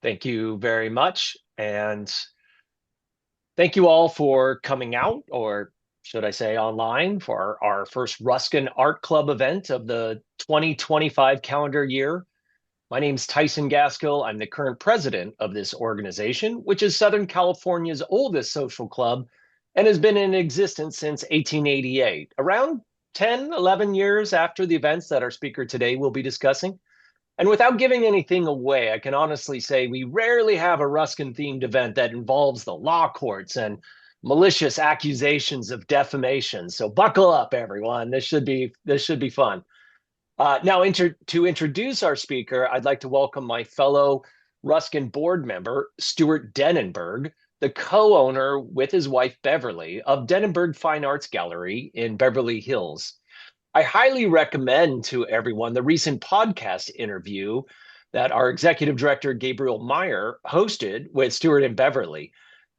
Thank you very much. And thank you all for coming out, or should I say online, for our first Ruskin Art Club event of the 2025 calendar year. My name's Tyson Gaskill. I'm the current president of this organization, which is Southern California's oldest social club and has been in existence since 1888, around 10, 11 years after the events that our speaker today will be discussing. And without giving anything away, I can honestly say we rarely have a Ruskin themed event that involves the law courts and malicious accusations of defamation. So buckle up, everyone. This should be fun. To introduce our speaker, I'd like to welcome my fellow Ruskin board member, Stuart Denenberg, the co-owner with his wife Beverly of Denenberg Fine Arts Gallery in Beverly Hills. I highly recommend to everyone the recent podcast interview that our executive director, Gabriel Meyer, hosted with Stuart and Beverly.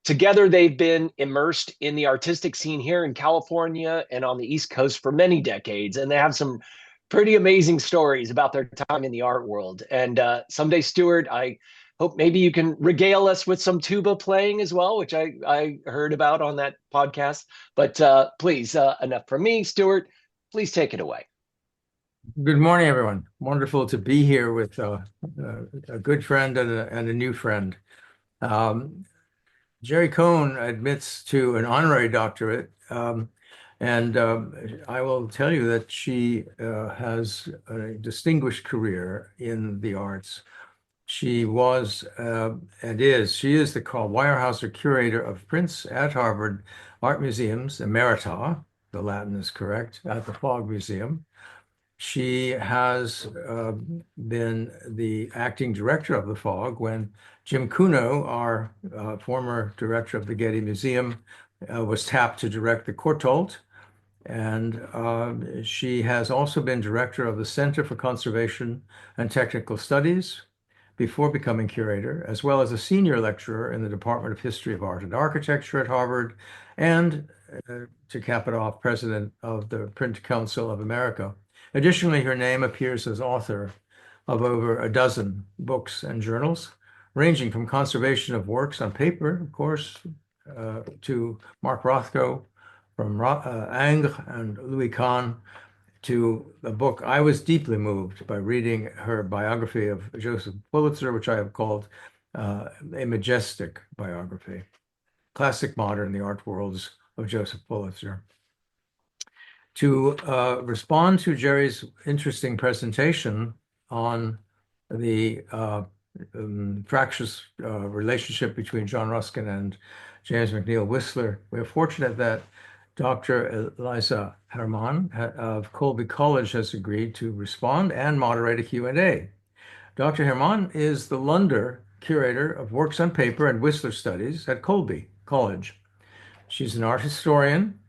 Together, they've been immersed in the artistic scene here in California and on the East Coast for many decades, and they have some pretty amazing stories about their time in the art world. And someday, Stuart, I hope maybe you can regale us with some tuba playing as well, which I heard about on that podcast. But please, enough from me. Stuart, please take it away. Good morning, everyone. Wonderful to be here with a good friend and a new friend. Um, Jerry Cohn admits to an honorary doctorate, and I will tell you that she has a distinguished career in the arts. She was she is the Weyerhaeuser Curator of Prints at Harvard Art Museums, Emerita, the Latin is correct, at the Fogg Museum. She has been the acting director of the Fogg when Jim Cuno, our former director of the Getty Museum, was tapped to direct the Courtauld. And she has also been director of the Center for Conservation and Technical Studies before becoming curator, as well as a senior lecturer in the Department of History of Art and Architecture at Harvard, and to cap it off, president of the Print Council of America. Additionally, her name appears as author of over a dozen books and journals, ranging from conservation of works on paper, of course, to Mark Rothko, from Ingres and Louis Kahn, to a book. I was deeply moved by reading her biography of Joseph Pulitzer, which I have called a majestic biography, classic modern, the art worlds of Joseph Pulitzer. To respond to Jerry's interesting presentation on the fractious relationship between John Ruskin and James McNeill Whistler, we're fortunate that Dr. Elisa Herman of Colby College has agreed to respond and moderate a Q&A. Dr. Herman is the Lunder Curator of Works on Paper and Whistler Studies at Colby College. She's an art historian,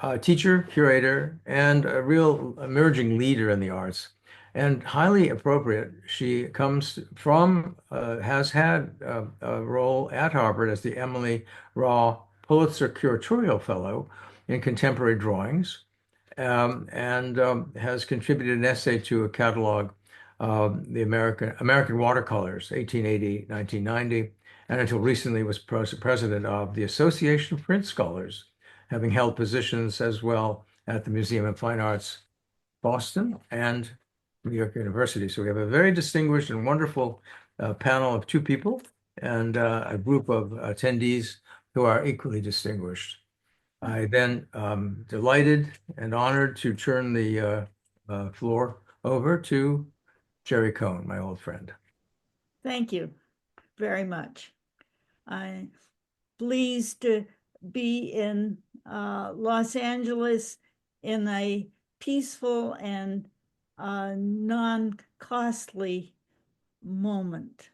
a teacher, curator, and a real emerging leader in the arts. And highly appropriate, she comes from, has had a role at Harvard as the Emily Raw Pulitzer Curatorial Fellow in Contemporary Drawings, and has contributed an essay to a catalog of the American Watercolors, 1880-1990, and until recently was president of the Association of Print Scholars, having held positions as well at the Museum of Fine Arts, Boston, and New York University. So we have a very distinguished and wonderful panel of two people and a group of attendees who are equally distinguished. I then delighted and honored to turn the floor over to Jerry Cohn, my old friend. Thank you very much. I'm pleased to be in Los Angeles in a peaceful and non-costly moment.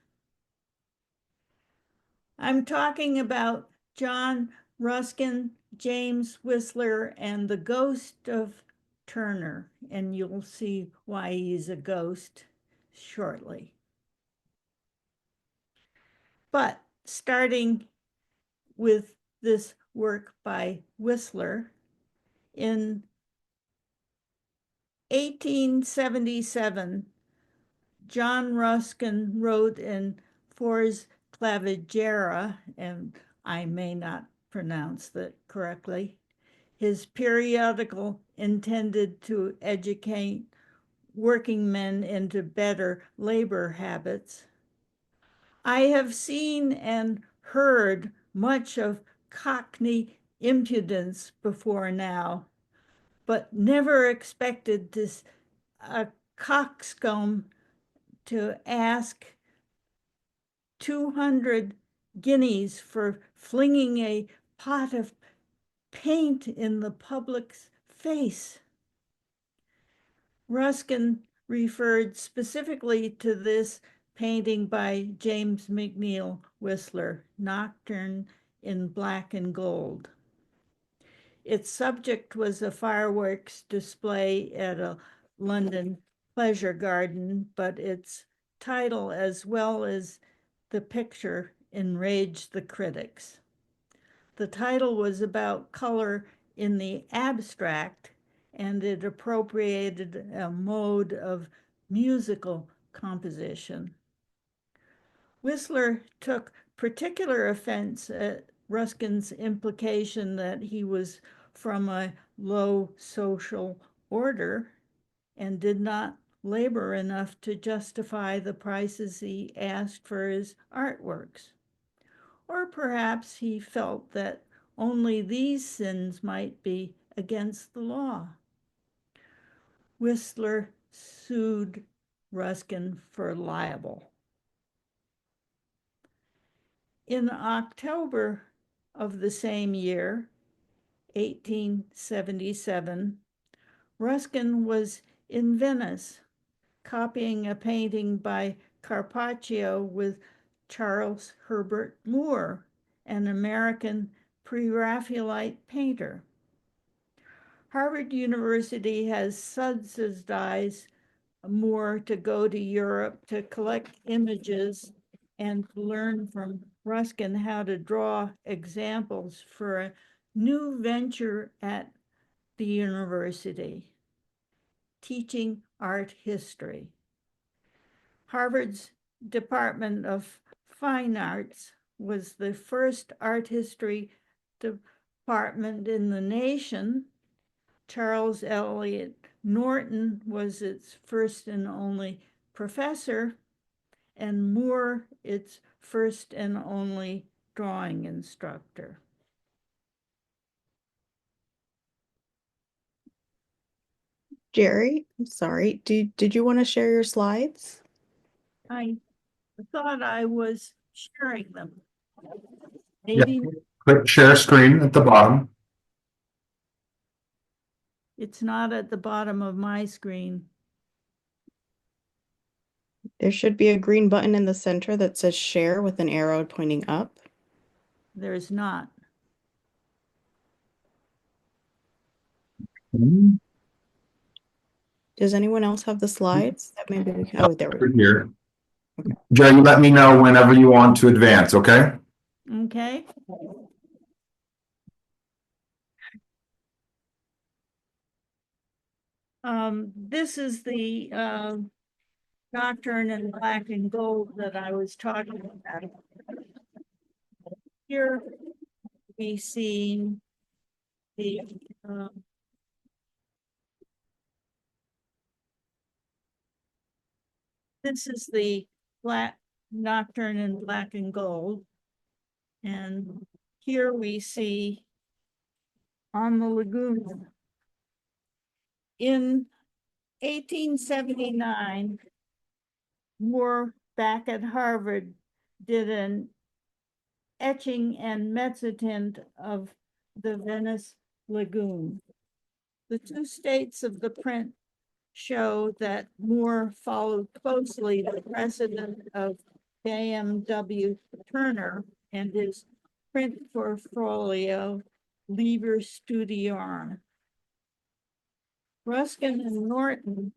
I'm talking about John Ruskin, James Whistler, and the ghost of Turner, and you'll see why he's a ghost shortly. But starting with this work by Whistler, in 1877, John Ruskin wrote in for his Clavigera, and I may not pronounce that correctly, his periodical intended to educate working men into better labor habits. I have seen and heard much of Cockney impudence before now, but never expected this a coxcomb to ask 200 guineas for flinging a pot of paint in the public's face. Ruskin referred specifically to this painting by James McNeill Whistler, Nocturne in Black and Gold. Its subject was a fireworks display at a London pleasure garden, but its title, as well as the picture, enraged the critics. The title was about color in the abstract, and it appropriated a mode of musical composition. Whistler took particular offense at Ruskin's implication that he was from a low social order and did not labor enough to justify the prices he asked for his artworks. Or perhaps he felt that only these sins might be against the law. Whistler sued Ruskin for libel. In October of the same year, 1877, Ruskin was in Venice copying a painting by Carpaccio with Charles Herbert Moore, an American pre-Raphaelite painter. Harvard University has subsidized Moore to go to Europe to collect images and learn from Ruskin how to draw examples for a new venture at the university, teaching art history. Harvard's Department of Fine Arts was the first art history department in the nation. Charles Eliot Norton was its first and only professor, and Moore its first and only drawing instructor. Jerry, I'm sorry. Did you want to share your slides? I thought I was sharing them. Yeah. Maybe Click share screen at the bottom. it's not at the bottom of my screen. There should be a green button in the center that says share with an arrow pointing up. There's not. Does anyone else have the slides? That maybe we can, oh, there we go. Here. Joe, you let me know whenever you want to advance, okay? Okay. This is the Nocturne in Black and Gold that I was talking about. Here we see the this is the Nocturne in Black and Gold, and here we see on the lagoon. In 1879, Moore, back at Harvard, did an etching and mezzotint of the Venice lagoon. The two states of the print show that Moore followed closely the precedent of J.M.W. Turner and his print portfolio, Liber Studiorum. Ruskin and Norton,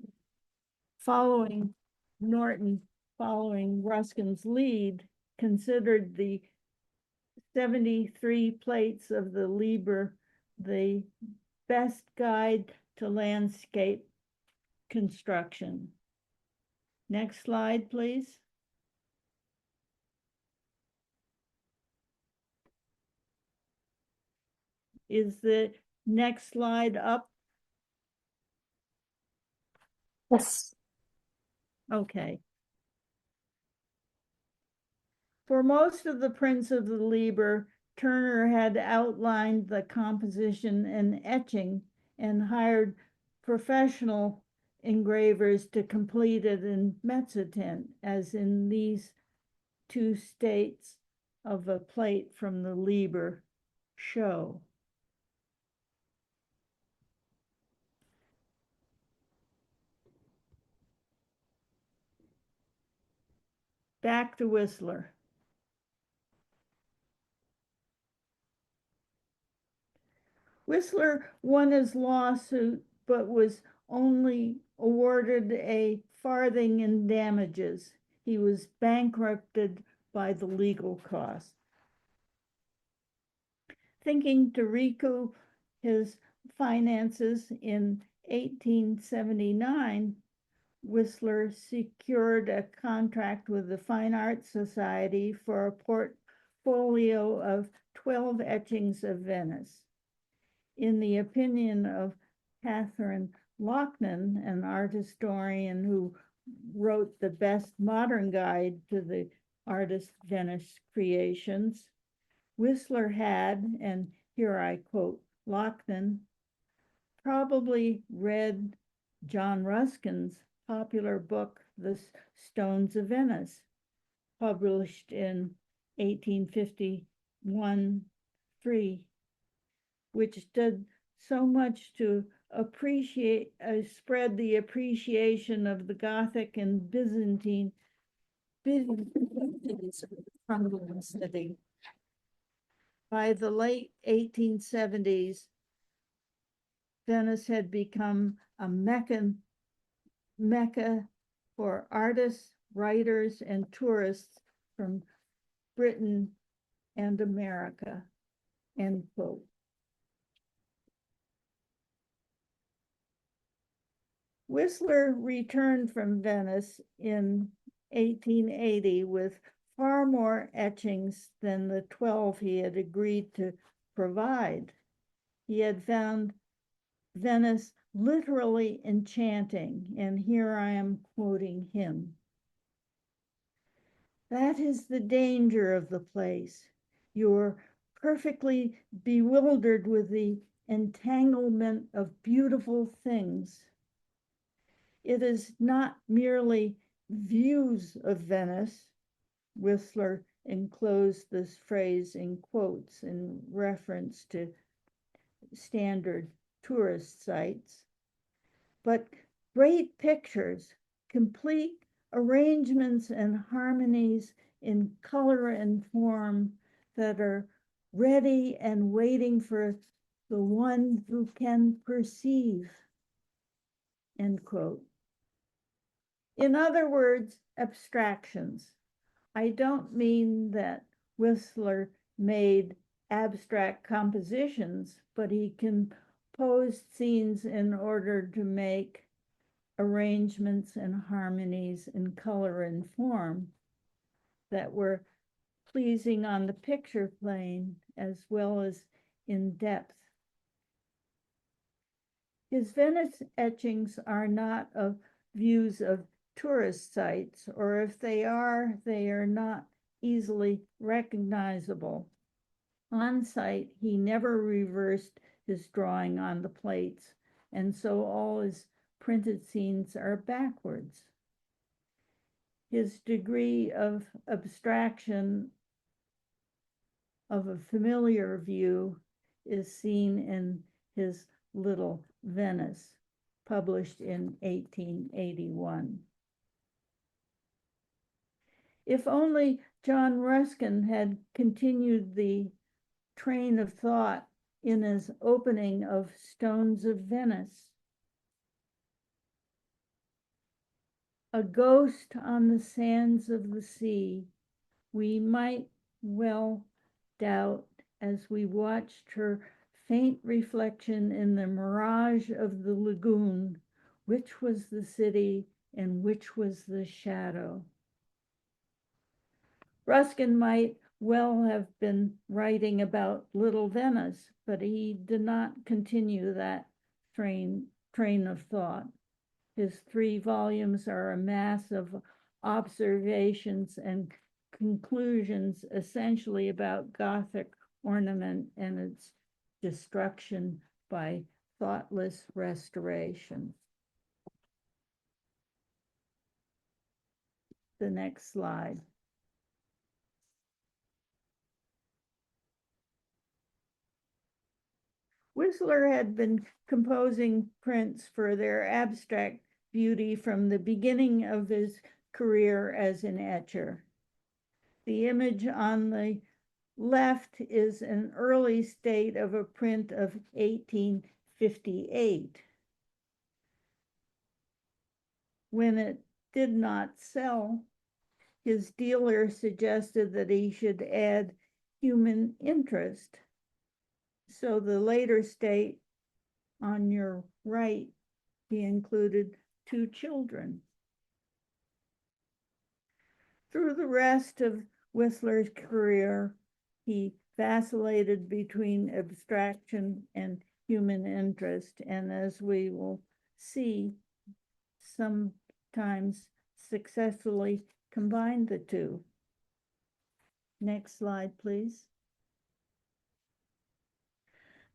following Ruskin's lead, considered the 73 plates of the Liber the best guide to landscape construction. Next slide, please. Is the next slide up? Yes. Okay. For most of the prints of the Liber, Turner had outlined the composition and etching and hired professional engravers to complete it in mezzotint, as in these two states of a plate from the Liber show. Back to Whistler. Whistler won his lawsuit, but was only awarded a farthing in damages. He was bankrupted by the legal costs. Thinking to recoup his finances in 1879, Whistler secured a contract with the Fine Arts Society for a portfolio of 12 etchings of Venice. In the opinion of Catherine Lochnan, an art historian who wrote the best modern guide to the artist Venice creations, Whistler had, and here I quote Lochnan, probably read John Ruskin's popular book, The Stones of Venice, published in 1851-3, which did so much to spread the appreciation of the Gothic and Byzantine from the city. By the late 1870s, Venice had become a mecca for artists, writers, and tourists from Britain and America, end quote. Whistler returned from Venice in 1880 with far more etchings than the 12 he had agreed to provide. He had found Venice literally enchanting, and here I am quoting him. That is the danger of the place. You're perfectly bewildered with the entanglement of beautiful things. It is not merely views of Venice. Whistler enclosed this phrase in quotes in reference to standard tourist sites, but great pictures, complete arrangements and harmonies in color and form that are ready and waiting for the one who can perceive, end quote. In other words, abstractions. I don't mean that Whistler made abstract compositions, but he composed scenes in order to make arrangements and harmonies in color and form that were pleasing on the picture plane as well as in depth. His Venice etchings are not of views of tourist sites, or if they are not easily recognizable. On site, he never reversed his drawing on the plates, and so all his printed scenes are backwards. His degree of abstraction of a familiar view is seen in his Little Venice, published in 1881. If only John Ruskin had continued the train of thought in his opening of Stones of Venice. A ghost on the sands of the sea, we might well doubt as we watched her faint reflection in the mirage of the lagoon, which was the city and which was the shadow. Ruskin might well have been writing about Little Venice, but he did not continue that train of thought. His 3 volumes are a mass of observations and conclusions essentially about Gothic ornament and its destruction by thoughtless restoration. The next slide. Whistler had been composing prints for their abstract beauty from the beginning of his career as an etcher. The image on the left is an early state of a print of 1858. When it did not sell, his dealer suggested that he should add human interest. So the later state on your right, he included 2 children. Through the rest of Whistler's career, he vacillated between abstraction and human interest, and as we will see, sometimes successfully combined the 2. Next slide, please.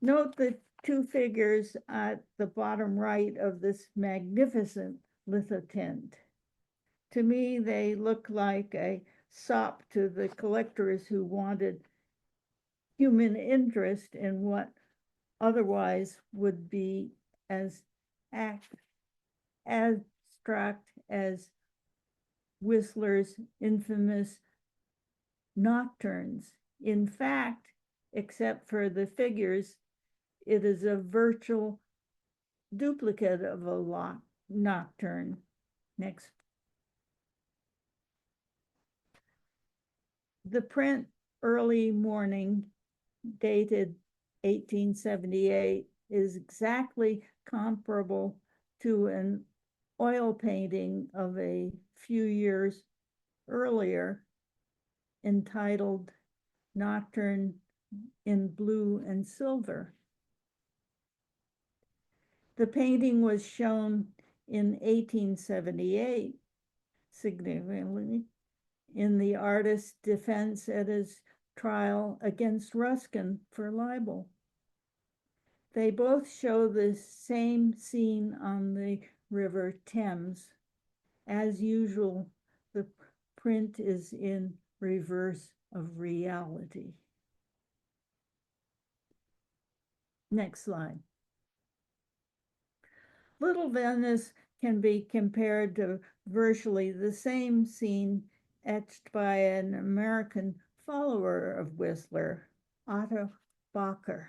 Note the 2 figures at the bottom right of this magnificent lithotint. To me, they look like a sop to the collectors who wanted human interest in what otherwise would be as abstract as Whistler's infamous nocturnes. In fact, except for the figures, it is a virtual duplicate of a nocturne. Next. The print Early Morning, dated 1878, is exactly comparable to an oil painting of a few years earlier entitled Nocturne in Blue and Silver. The painting was shown in 1878, significantly, in the artist's defense at his trial against Ruskin for libel. They both show the same scene on the River Thames. As usual, the print is in reverse of reality. Next slide. Little Venice can be compared to virtually the same scene etched by an American follower of Whistler, Otto Bacher.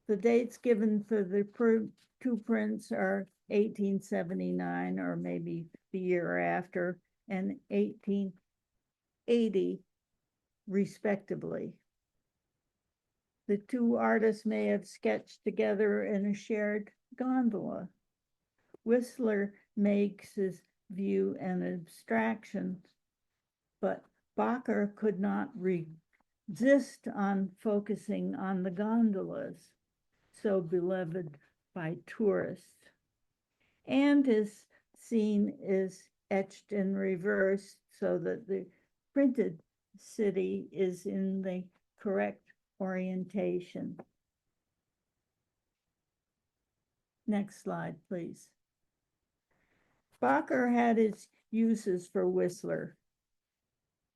The dates given for the 2 prints are 1879, or maybe the year after, and 1880, respectively. The 2 artists may have sketched together in a shared gondola. Whistler makes his view an abstraction, but Bacher could not resist on focusing on the gondolas, so beloved by tourists. And his scene is etched in reverse so that the printed city is in the correct orientation. Next slide, please. Bacher had his uses for Whistler.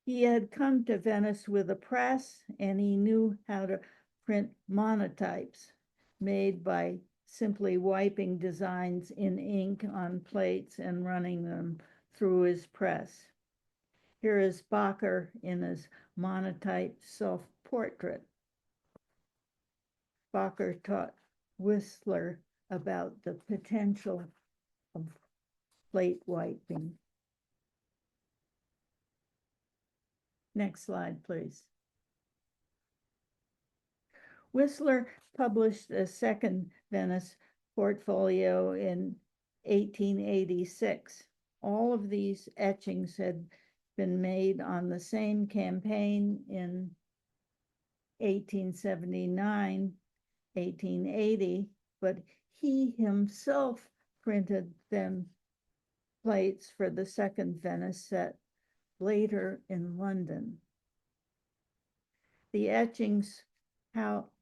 He had come to Venice with a press, and he knew how to print monotypes made by simply wiping designs in ink on plates and running them through his press. Here is Bacher in his monotype self-portrait. Bacher taught Whistler about the potential of plate wiping. Next slide, please. Whistler published a second Venice portfolio in 1886. All of these etchings had been made on the same campaign in 1879, 1880, but he himself printed them plates for the second Venice set later in London. The etchings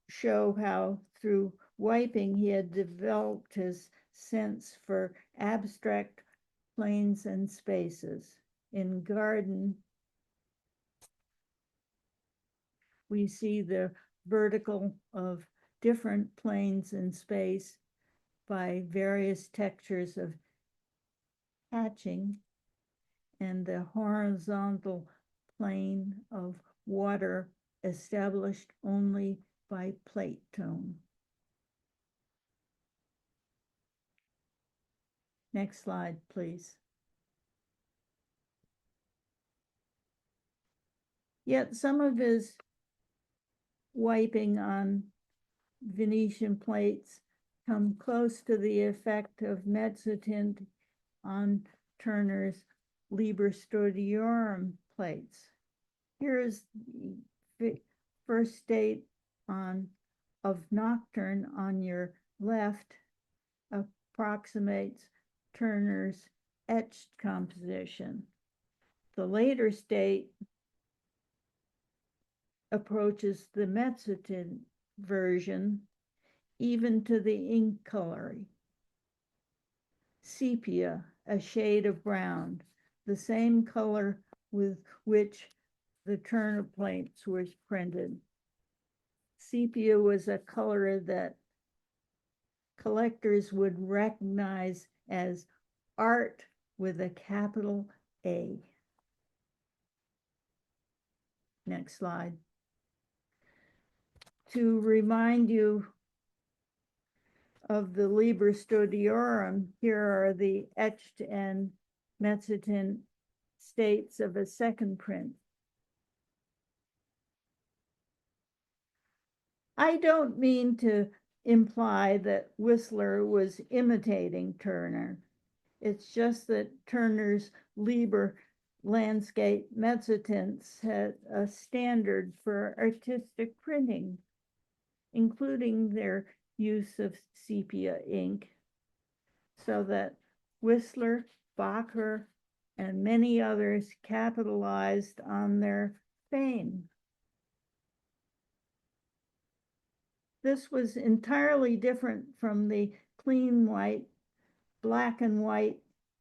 show how through wiping he had developed his sense for abstract planes and spaces. In Garden, we see the vertical of different planes in space by various textures of hatching, and the horizontal plane of water established only by plate tone. Next slide, please. Yet some of his wiping on Venetian plates come close to the effect of mezzotint on Turner's Liber Studiorum plates. Here is the first state of Nocturne on your left, approximates Turner's etched composition. The later state approaches the mezzotint version, even to the ink coloring. Sepia, a shade of brown, the same color with which the Turner plates were printed. Sepia was a color that collectors would recognize as art with a capital A. Next slide. To remind you of the Liber Studiorum, here are the etched and mezzotint states of a second print. I don't mean to imply that Whistler was imitating Turner. It's just that Turner's Liber landscape mezzotints had a standard for artistic printing, including their use of sepia ink, so that Whistler, Bacher, and many others capitalized on their fame. This was entirely different from the clean white, black and white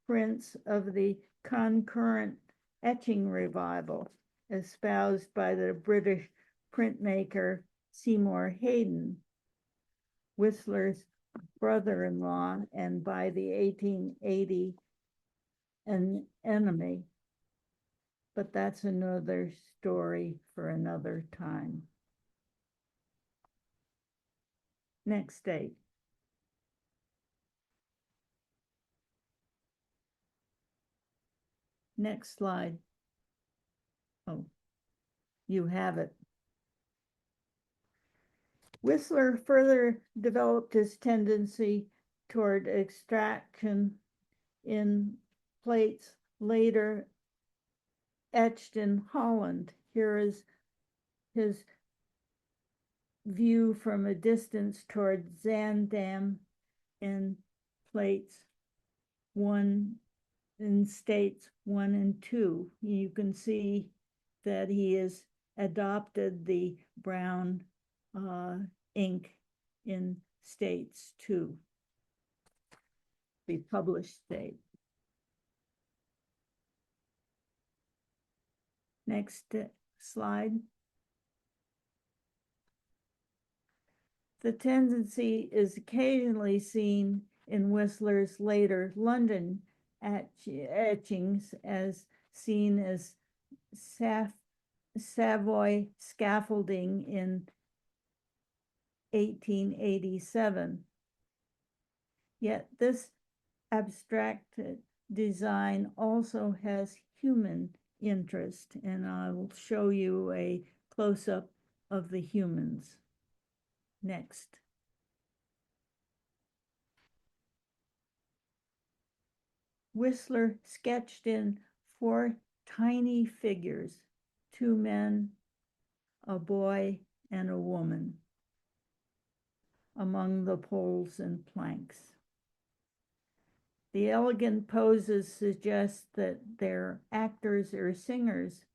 prints of the concurrent etching revival espoused by the British printmaker Seymour Hayden, Whistler's brother-in-law, and by the 1880 an enemy. But that's another story for another time. Next date. Next slide. Oh, you have it. Whistler further developed his tendency toward extraction in plates later etched in Holland. Here is his view from a distance toward Zaandam in plates 1 in states 1 and 2. You can see that he has adopted the brown ink in states 2, the published state. Next slide. The tendency is occasionally seen in Whistler's later London etchings, as seen as Savoy scaffolding in 1887. Yet this abstract design also has human interest, and I will show you a close-up of the humans. Next. Whistler sketched in 4 tiny figures, 2 men, a boy, and a woman, among the poles and planks. The elegant poses suggest that they're actors or singers,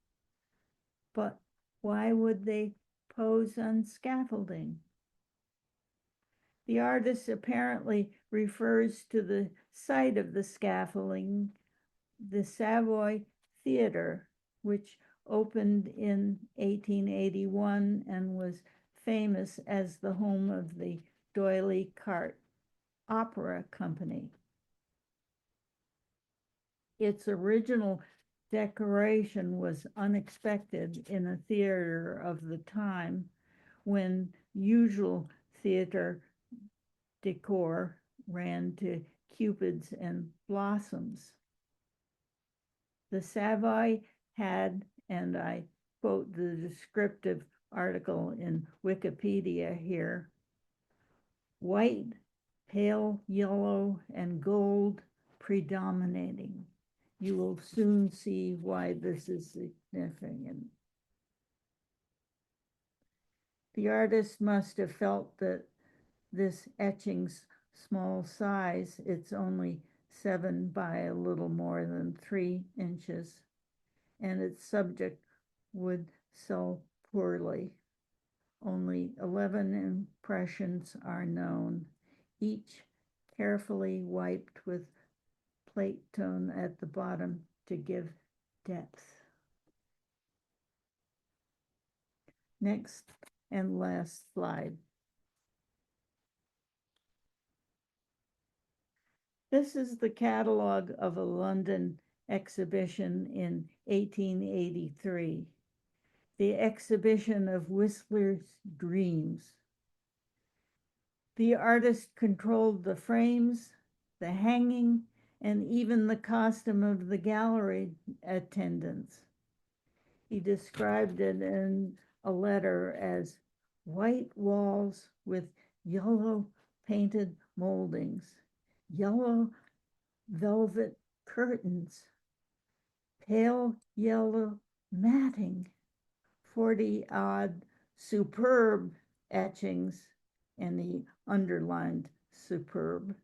but why would they pose on scaffolding? The artist apparently refers to the site of the scaffolding, the Savoy Theatre, which opened in 1881 and was famous as the home of the D'Oyly Carte Opera Company. Its original decoration was unexpected in a theater of the time, when usual theater decor ran to cupids and blossoms. The Savoy had, and I quote the descriptive article in Wikipedia here, white, pale yellow, and gold predominating. You will soon see why this is significant. The artist must have felt that this etching's small size, it's only 7 by a little more than 3 inches, and its subject would sell poorly. Only 11 impressions are known, each carefully wiped with plate tone at the bottom to give depth. Next and last slide. This is the catalog of a London exhibition in 1883, the exhibition of Whistler's Dreams. The artist controlled the frames, the hanging, and even the costume of the gallery attendants. He described it in a letter as white walls with yellow painted moldings, yellow velvet curtains, pale yellow matting, 40-odd superb etchings, and he underlined superb,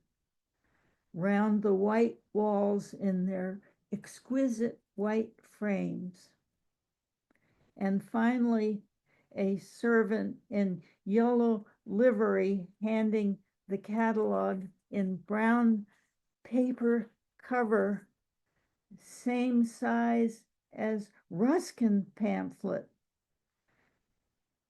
round the white walls in their exquisite white frames. And finally, a servant in yellow livery handing the catalog in brown paper cover, same size as Ruskin pamphlet.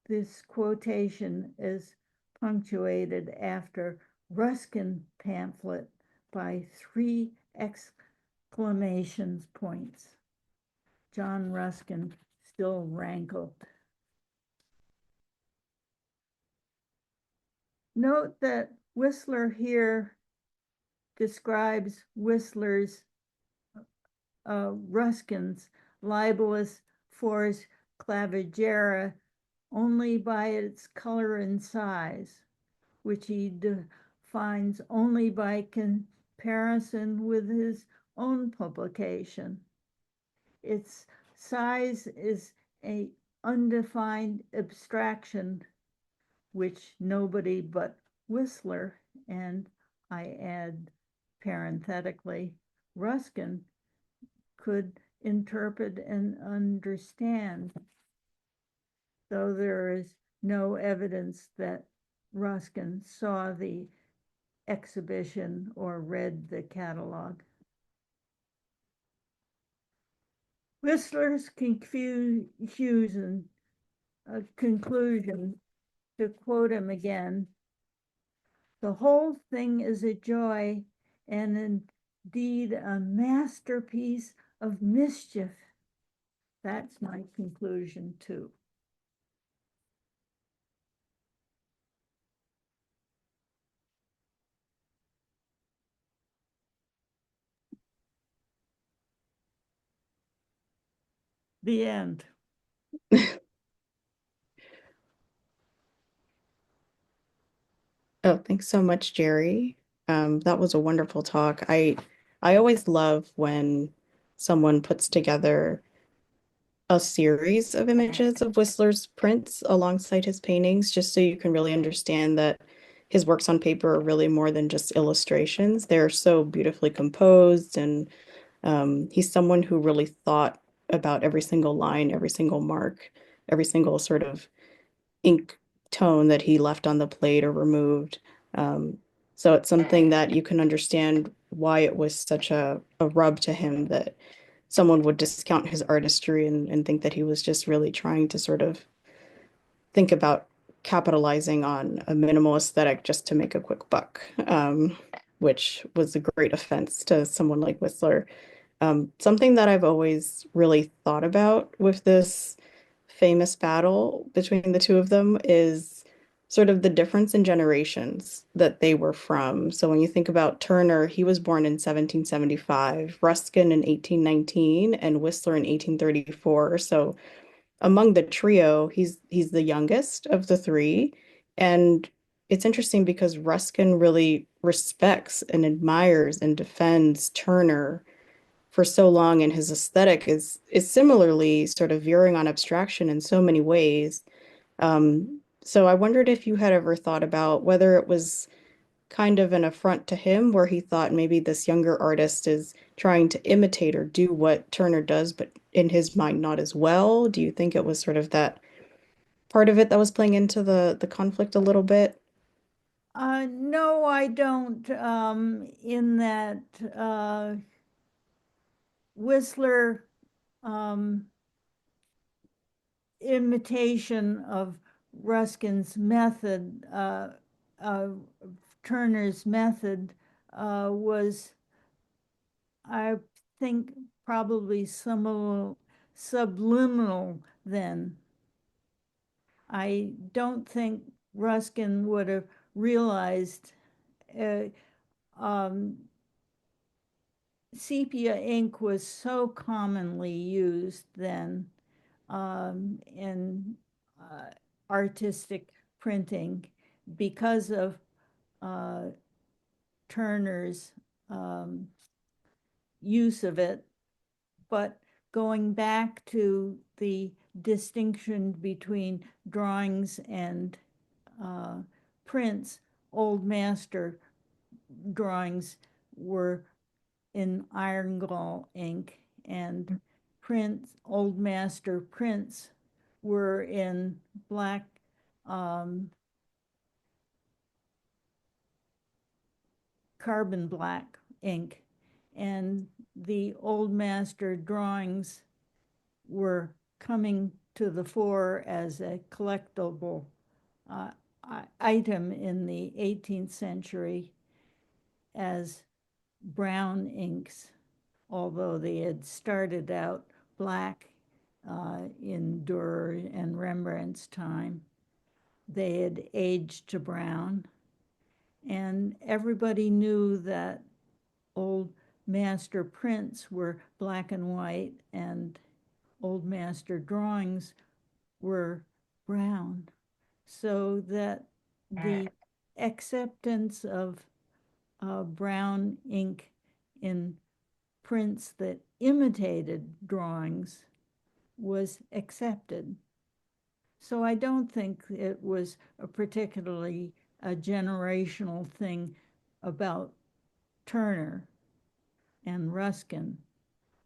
This quotation is punctuated after Ruskin pamphlet by 3 exclamation points. John Ruskin still rankled. Note that Whistler here describes Whistler's, Ruskin's libelous force Clavigera only by its color and size, which he defines only by comparison with his own publication. Its size is an undefined abstraction, which nobody but Whistler, and I add parenthetically, Ruskin, could interpret and understand, though there is no evidence that Ruskin saw the exhibition or read the catalog. Whistler's conclusion, to quote him again, the whole thing is a joy and indeed a masterpiece of mischief. That's my conclusion too. The end. Oh, thanks so much, Jerry. That was a wonderful talk. I always love when someone puts together a series of images of Whistler's prints alongside his paintings, just so you can really understand that his works on paper are really more than just illustrations. They're so beautifully composed, and he's someone who really thought about every single line, every single mark, every single sort of ink tone that he left on the plate or removed. Um, so it's something that you can understand why it was such a rub to him that someone would discount his artistry and think that he was just really trying to sort of think about capitalizing on a minimal aesthetic just to make a quick buck, which was a great offense to someone like Whistler. Something that I've always really thought about with this famous battle between the two of them is sort of the difference in generations that they were from. So when you think about Turner, he was born in 1775, Ruskin in 1819, and Whistler in 1834. So among the trio, he's the youngest of the three. And it's interesting because Ruskin really respects and admires and defends Turner for so long, and his aesthetic is similarly sort of veering on abstraction in so many ways. So I wondered if you had ever thought about whether it was kind of an affront to him, where he thought maybe this younger artist is trying to imitate or do what Turner does, but in his mind not as well. Do you think it was sort of that part of it that was playing into the conflict a little bit? No, I don't. In that Whistler um, imitation of Ruskin's method, uh, Turner's method, was, I think, probably subliminal then. I don't think Ruskin would have realized uh, um, sepia ink was so commonly used then in artistic printing because of uh, Turner's use of it. But going back to the distinction between drawings and prints, old master drawings were in iron gall ink, and old master prints were in black carbon black ink, and the old master drawings were coming to the fore as a collectible uh, item in the 18th century as brown inks, although they had started out black in Durer and Rembrandt's time. They had aged to brown, and everybody knew that old master prints were black and white and old master drawings were brown, so that the acceptance of brown ink in prints that imitated drawings was accepted. So I don't think it was particularly a generational thing about Turner and Ruskin.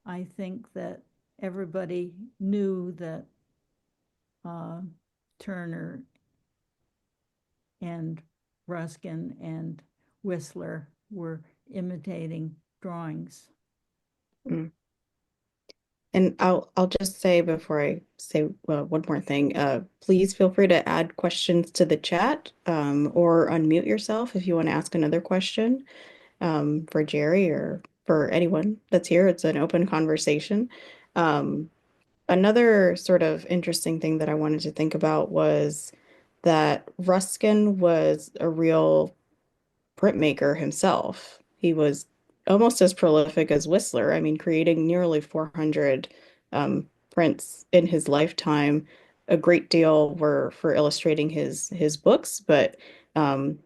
I think that everybody knew that Turner and Ruskin and Whistler were imitating drawings. Mm. And I'll just say before I say one more thing, please feel free to add questions to the chat, or unmute yourself if you want to ask another question, for Jerry or for anyone that's here. It's an open conversation. Another sort of interesting thing that I wanted to think about was that Ruskin was a real printmaker himself. He was almost as prolific as Whistler. I mean, creating nearly 400 prints in his lifetime. A great deal were for illustrating his books, but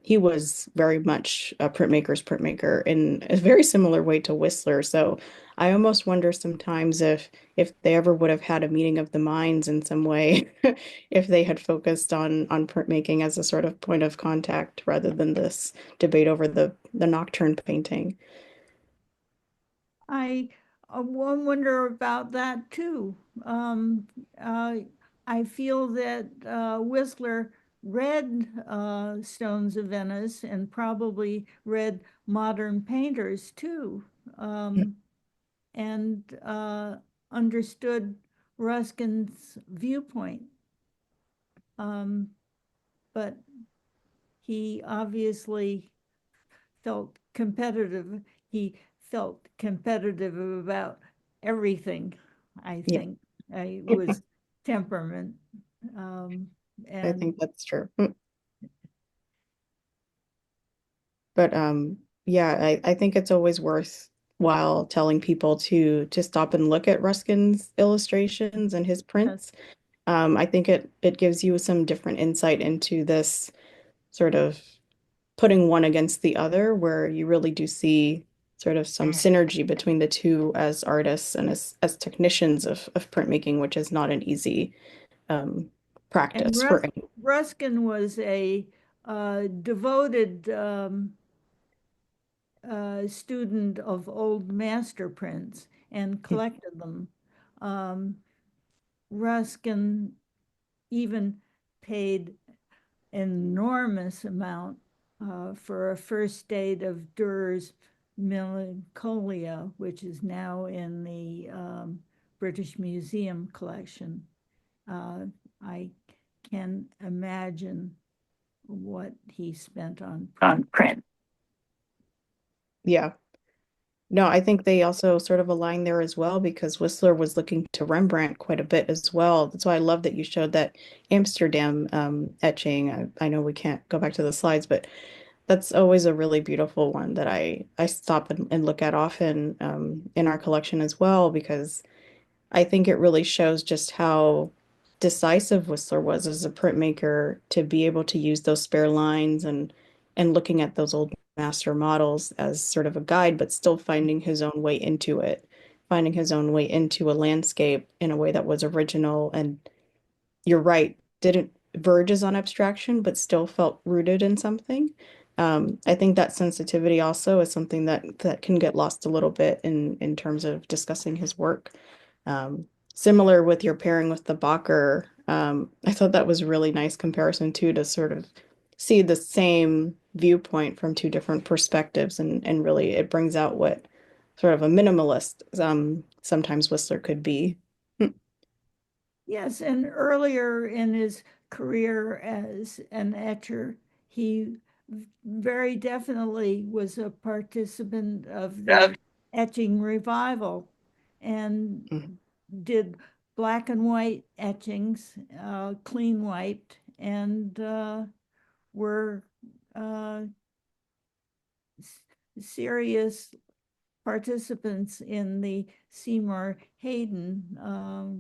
He was very much a printmaker's printmaker in a very similar way to Whistler. So I almost wonder sometimes if they ever would have had a meeting of the minds in some way, if they had focused on printmaking as a sort of point of contact rather than this debate over the nocturne painting. I wonder about that too. Uh, I feel that Whistler read Stones of Venice and probably read modern painters too, and understood Ruskin's viewpoint. But he obviously felt competitive. He felt competitive about everything, I Yeah, think. It was temperament. I And think that's true. But yeah, I think it's always worthwhile telling people to stop and look at Ruskin's illustrations and his prints. I think it gives you some different insight into this sort of putting one against the other, where you really do see sort of some synergy between the two as artists and as technicians of printmaking, which is not an easy um, and practice for any. Ruskin was a devoted student of old master prints and collected them. Um, Ruskin even paid enormous amount for a first date of Durer's Melancholia, which is now in the British Museum collection. I can imagine what he spent on print. Yeah. No, I think they also sort of align there as well because Whistler was looking to Rembrandt quite a bit as well. That's why I love that you showed that Amsterdam etching. I know we can't go back to the slides, but that's always a really beautiful one that I stop and look at often in our collection as well because I think it really shows just how decisive Whistler was as a printmaker to be able to use those spare lines and looking at those old master models as sort of a guide, but still finding his own way into it, finding his own way into a landscape in a way that was original and you're right, didn't verges on abstraction, but still felt rooted in something. I think that sensitivity also is something that can get lost a little bit in terms of discussing his work. Um, Similar with your pairing with the Bacher, I thought that was a really nice comparison too, to sort of see the same viewpoint from two different perspectives, and really it brings out what sort of a minimalist sometimes Whistler could be. Yes, and earlier in his career as an etcher, he very definitely was a participant of the etching revival and Mhm. did black and white etchings, clean wiped, and were uh, serious participants in the Seymour Hayden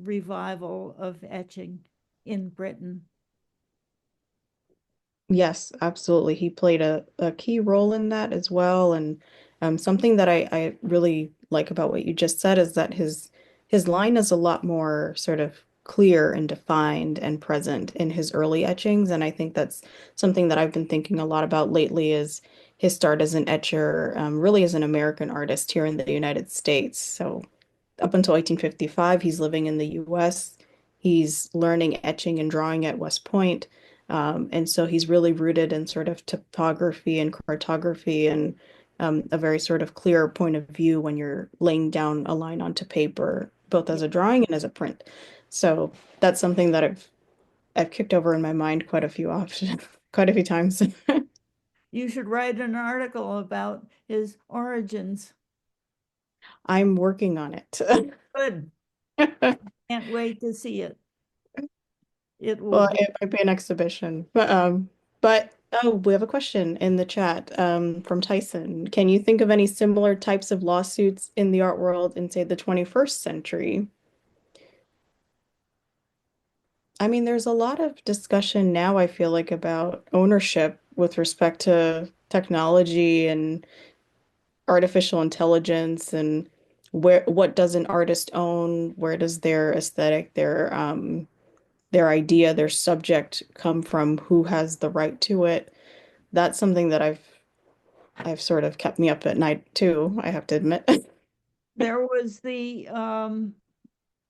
revival of etching in Britain. Yes, absolutely. He played a key role in that as well. And something that I really like about what you just said is that his line is a lot more sort of clear and defined and present in his early etchings. And I think that's something that I've been thinking a lot about lately is his start as an etcher, really as an American artist here in the United States. So up until 1855, he's living in the US. He's learning etching and drawing at West Point. And so he's really rooted in sort of topography and cartography and a very sort of clear point of view when you're laying down a line onto paper, both as a drawing and as a print. So that's something that I've kicked over in my mind quite a few options, quite a few times. You should write an article about his origins. I'm working on it. Good. Can't wait to see it. It will Well, be. it might be an exhibition. But oh, we have a question in the chat from Tyson. Can you think of any similar types of lawsuits in the art world in, say, the 21st century? I mean, there's a lot of discussion now, I feel like, about ownership with respect to technology and artificial intelligence and what does an artist own? Where does their aesthetic, their idea, their subject come from? Who has the right to it? That's something that I've sort of kept me up at night too, I have to admit. There was the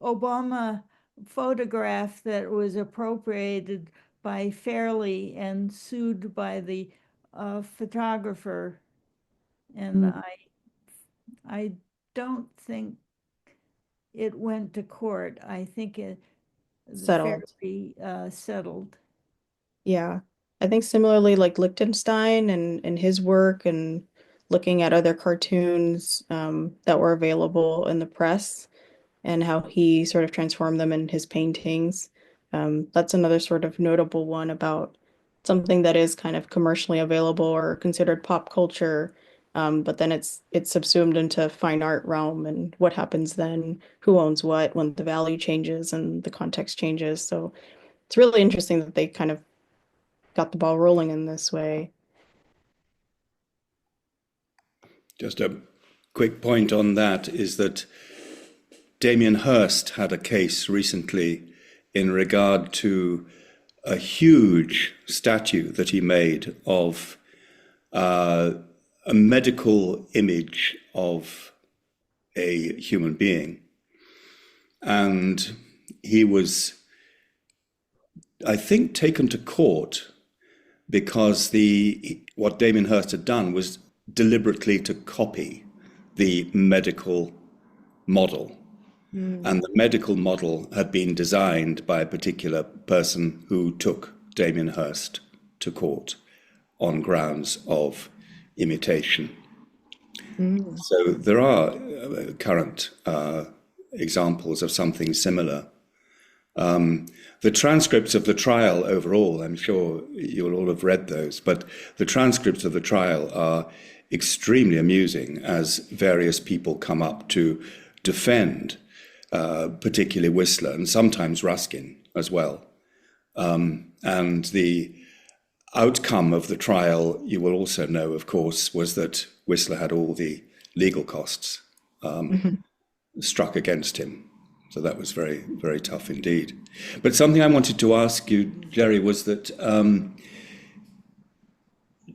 Obama photograph that was appropriated by Fairley and sued by the photographer. And Mm. I don't think it went to court. I think it Settled. fairly settled. Yeah. I think similarly, like Liechtenstein and his work and looking at other cartoons that were available in the press and how he sort of transformed them in his paintings. That's another sort of notable one about something that is kind of commercially available or considered pop culture, but then it's subsumed into fine art realm and what happens then, who owns what when the value changes and the context changes. So it's really interesting that they kind of got the ball rolling in this way. Just a quick point on that is that Damien Hirst had a case recently in regard to a huge statue that he made of a medical image of a human being. And he was, I think, taken to court because what Damien Hirst had done was deliberately to copy the medical model. And the medical model had been designed by a particular person who took Damien Hirst to court on grounds of imitation. So there are current examples of something similar. The transcripts of the trial overall, I'm sure you'll all have read those, but the transcripts of the trial are extremely amusing as various people come up to defend particularly Whistler and sometimes Ruskin as well. And the outcome of the trial, you will also know, of course, was that Whistler had all the legal costs struck against him. So that was very, very tough indeed. But something I wanted to ask you, Jerry, was that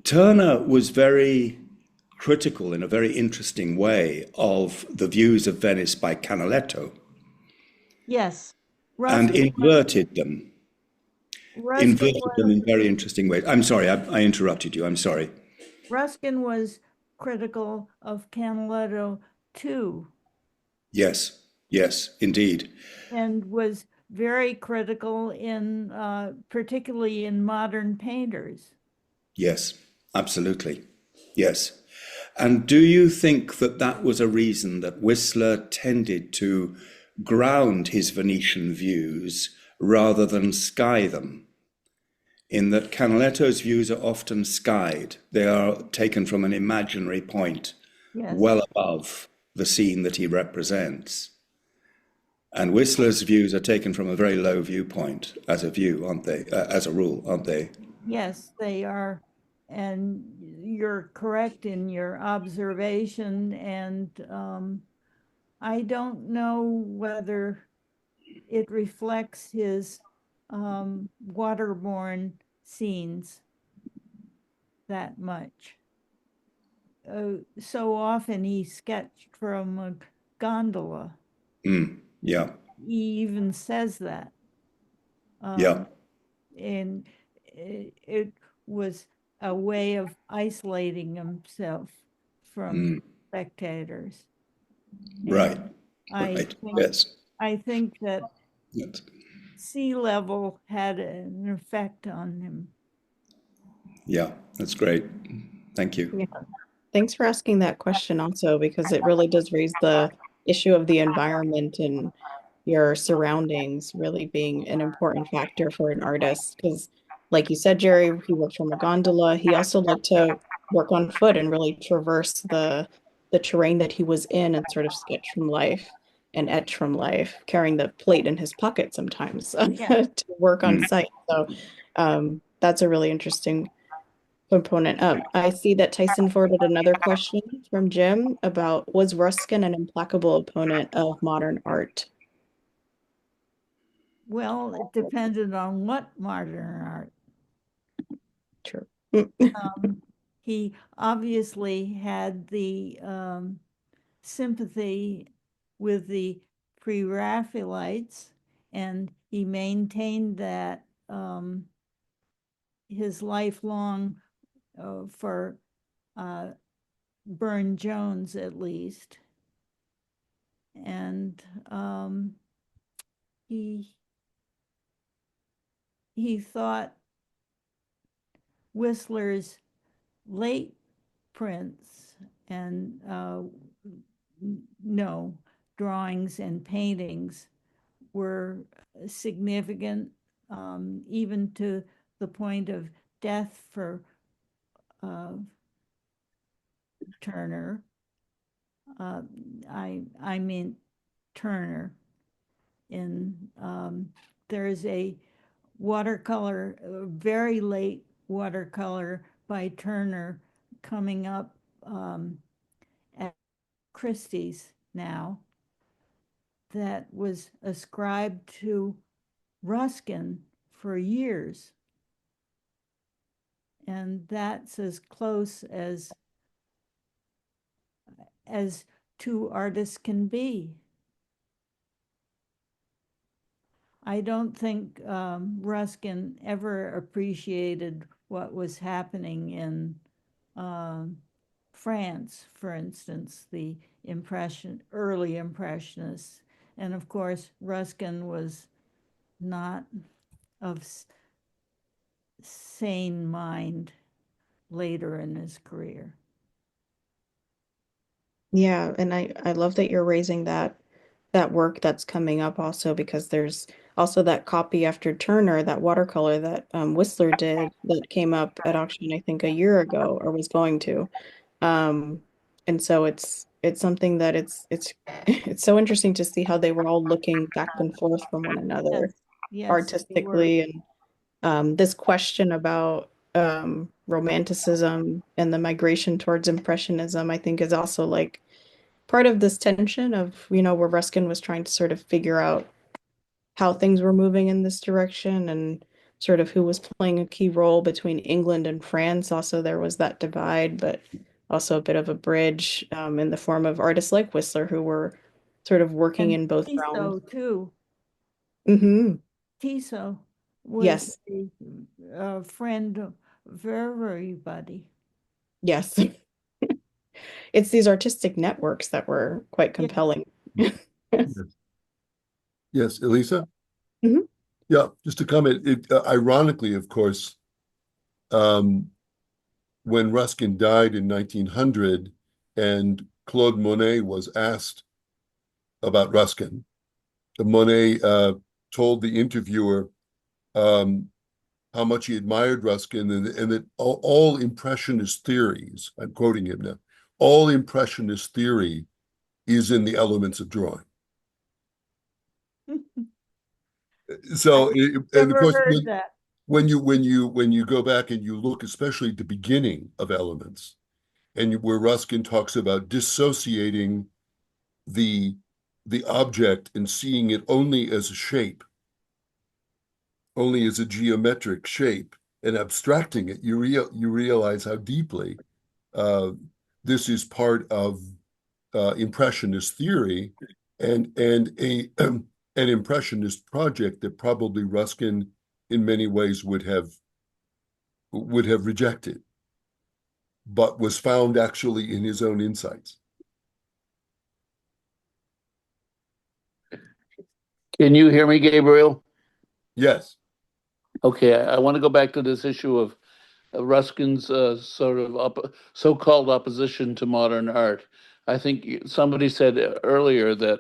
Turner was very critical in a very interesting way of the views of Venice by Canaletto. Yes. And inverted them. Ruskin In very interesting ways. I'm sorry, I interrupted you. I'm sorry. Ruskin was critical of Canaletto too. Yes, indeed. And was very critical in, particularly in modern painters. Yes, absolutely. Yes. And do you think that that was a reason that Whistler tended to ground his Venetian views rather than sky them? In that Canaletto's views are often skied. They are taken from an imaginary point, well above the scene that he represents. And Whistler's views are taken from a very low viewpoint as a view, aren't they? As a rule, aren't they? Yes, they are. And you're correct in your observation. And I don't know whether it reflects his waterborne scenes that much. So often he sketched from a gondola. Yeah. He even says that. Yeah. And it was a way of isolating himself from spectators. Right. I think that sea level had an effect on him. Yeah, that's great. Thank you. Yeah. Thanks for asking that question also, because it really does raise the issue of the environment and your surroundings really being an important factor for an artist. Because like you said, Jerry, he worked from a gondola. He also liked to work on foot and really traverse the terrain that he was in and sort of sketch from life and etch from life, carrying the plate in his pocket sometimes to work on site. So that's a really interesting opponent. I see that Tyson forwarded another question from Jim about, was Ruskin an implacable opponent of modern art? Well, it depended on what modern art. True. He obviously had the sympathy with the pre-Raphaelites, and he maintained that his lifelong for Burne-Jones at least. And he thought Whistler's late prints and drawings and paintings were significant, even to the point of death for Turner. I mean Turner. There's a watercolor, very late watercolor by Turner coming up at Christie's now that was ascribed to Ruskin for years. And that's as close as two artists can be. I don't think Ruskin ever appreciated what was happening in France, for instance, the early Impressionists. And of course, Ruskin was not of sane mind later in his career. Yeah, and I love that you're raising that work that's coming up also, because there's also that copy after Turner, that watercolor that Whistler did that came up at auction, I think a year ago, or was going to. And so it's something that it's it's so interesting to see how they were all looking back and forth from one another Yes, they were. artistically. And this question about romanticism and the migration towards impressionism, I think, is also like part of this tension of, where Ruskin was trying to sort of figure out how things were moving in this direction, and sort of who was playing a key role between England and France. Also, there was that divide, but also a bit of a bridge in the form of artists like Whistler, who were sort of working And in both realms. Tissot too. Hmm. Tissot was Yes, a friend of everybody. yes. It's these artistic networks that were quite Yeah. compelling. Yes, Elisa? Mhm. Yeah, just to comment, ironically, of course, when Ruskin died in 1900 and Claude Monet was asked about Ruskin, Monet told the interviewer how much he admired Ruskin, and that all Impressionist theories, I'm quoting him now, all Impressionist theory is in the elements of drawing. So, and of Never course, heard that. when you go back and you look, especially at the beginning of Elements, and where Ruskin talks about dissociating the object and seeing it only as a shape, only as a geometric shape, and abstracting it, you realize how deeply this is part of Impressionist theory, and an Impressionist project that probably Ruskin, in many ways, would have rejected, but was found actually in his own insights. Can you hear me, Gabriel? Yes. Okay, I want to go back to this issue of Ruskin's sort of so-called opposition to modern art. I think somebody said earlier that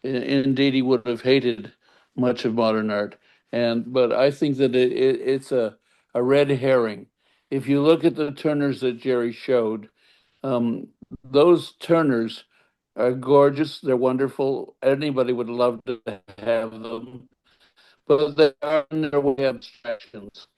indeed he would have hated much of modern art, but I think that it's a red herring. If you look at the Turners that Jerry showed, those Turners are gorgeous. They're wonderful. Anybody would love to have them, but they are in their way abstractions.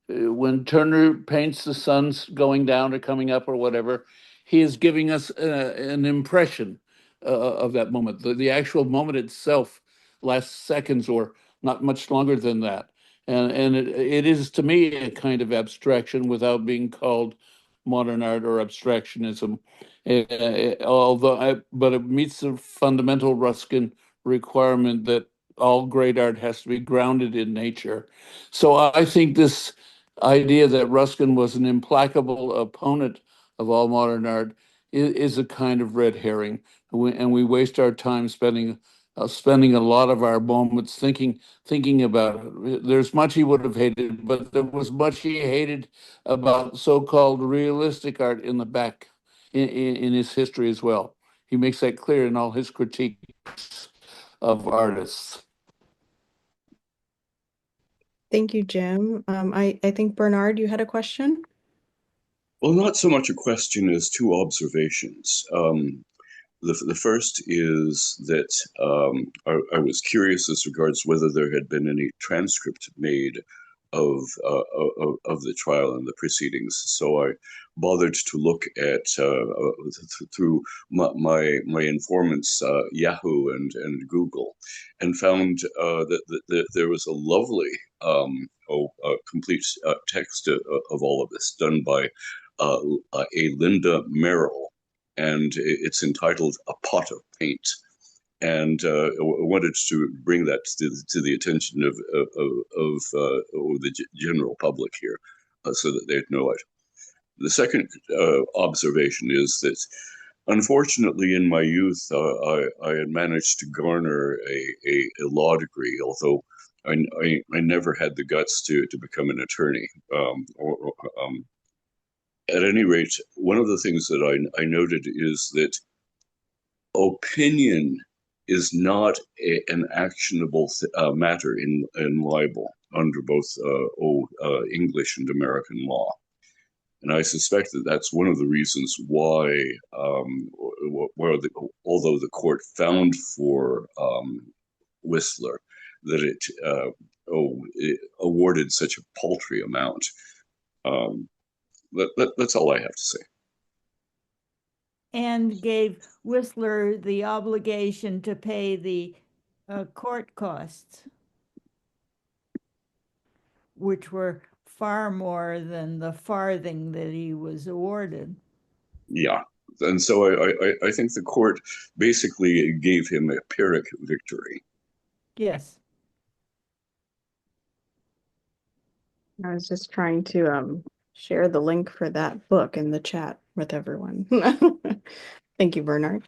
when Turner paints the suns going down or coming up or whatever, he is giving us an impression of that moment. The actual moment itself lasts seconds or not much longer than that. And it is, to me, a kind of abstraction without being called modern art or abstractionism. But it meets the fundamental Ruskin requirement that all great art has to be grounded in nature. So I think this idea that Ruskin was an implacable opponent of all modern art is a kind of red herring, and we waste our time spending a lot of our moments thinking about it. There's much he would have hated, but there was much he hated about so-called realistic art in the back in his history as well. He makes that clear in all his critiques of artists. Thank you, Jim. I think Bernard, you had a question? Well, not so much a question as two observations. The first is that I was curious as regards whether there had been any transcript made of the trial and the proceedings. So I bothered to look at through my informants Yahoo and Google, and found that there was a lovely complete text of all of this done by a Linda Merrill, and it's entitled "A Pot of Paint." And I wanted to bring that to the attention of the general public here, so that they'd know it. The second observation is that, unfortunately, in my youth, I had managed to garner a law degree, although I never had the guts to become an attorney. At any rate, one of the things that I noted is that opinion is not an actionable matter in libel under both English and American law. And I suspect that that's one of the reasons why, although the court found for Whistler, that it awarded such a paltry amount. That's all I have to say. And gave Whistler the obligation to pay the court costs, which were far more than the farthing that he was awarded. Yeah. And so I think the court basically gave him a Pyrrhic victory. Yes. I was just trying to share the link for that book in the chat with everyone. Thank you, Bernard.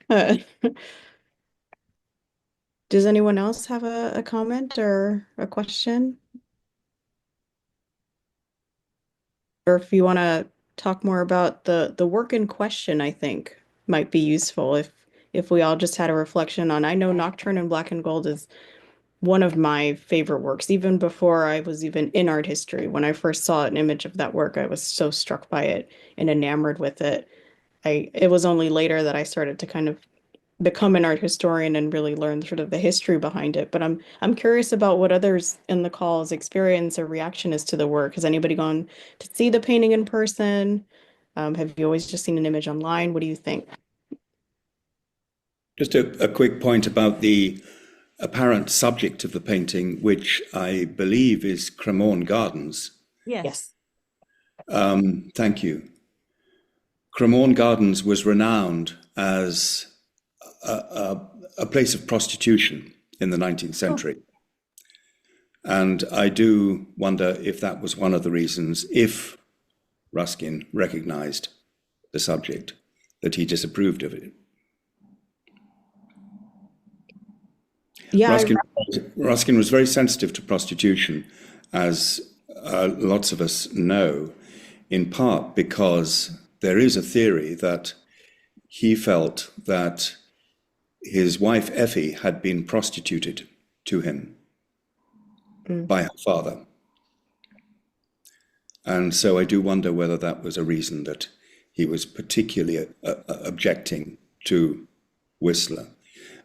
Does anyone else have a comment or a question? Or if you want to talk more about the work in question, I think might be useful if we all just had a reflection on. I know Nocturne in Black and Gold is one of my favorite works, even before I was even in art history. When I first saw an image of that work, I was so struck by it and enamored with it. It was only later that I started to kind of become an art historian and really learn sort of the history behind it. But I'm curious about what others in the call's experience or reaction is to the work. Has anybody gone to see the painting in person? Have you always just seen an image online? What do you think? Just a quick point about the apparent subject of the painting, which I believe is Cremorne Gardens. Yes. Thank you. Cremorne Gardens was renowned as a place of prostitution in the 19th century. And I do wonder if that was one of the reasons, if Ruskin recognized the subject, that he disapproved of it. Yeah, Ruskin was very sensitive to prostitution, as lots of us know, in part because there is a theory that he felt that his wife Effie had been prostituted to him by her father. And so I do wonder whether that was a reason that he was particularly objecting to Whistler.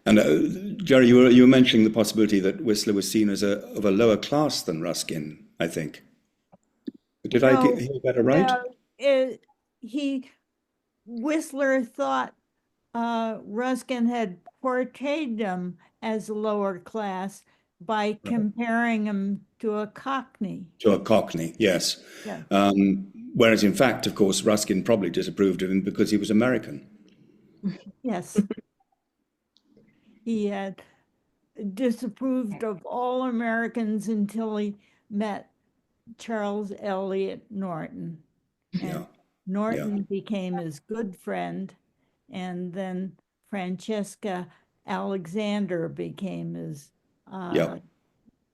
And Jerry, you were mentioning the possibility that Whistler was seen as of a lower class than Ruskin, I think. Did I No, hear that right? he Whistler thought Ruskin had portrayed him as lower class by comparing him to a Cockney. To a Cockney, yes. Yeah. Whereas in fact, of course, Ruskin probably disapproved of him because he was American. Yes. He had disapproved of all Americans until he met Charles Eliot Norton. And Yeah. Norton became his good friend, and then Francesca Alexander became his Yeah.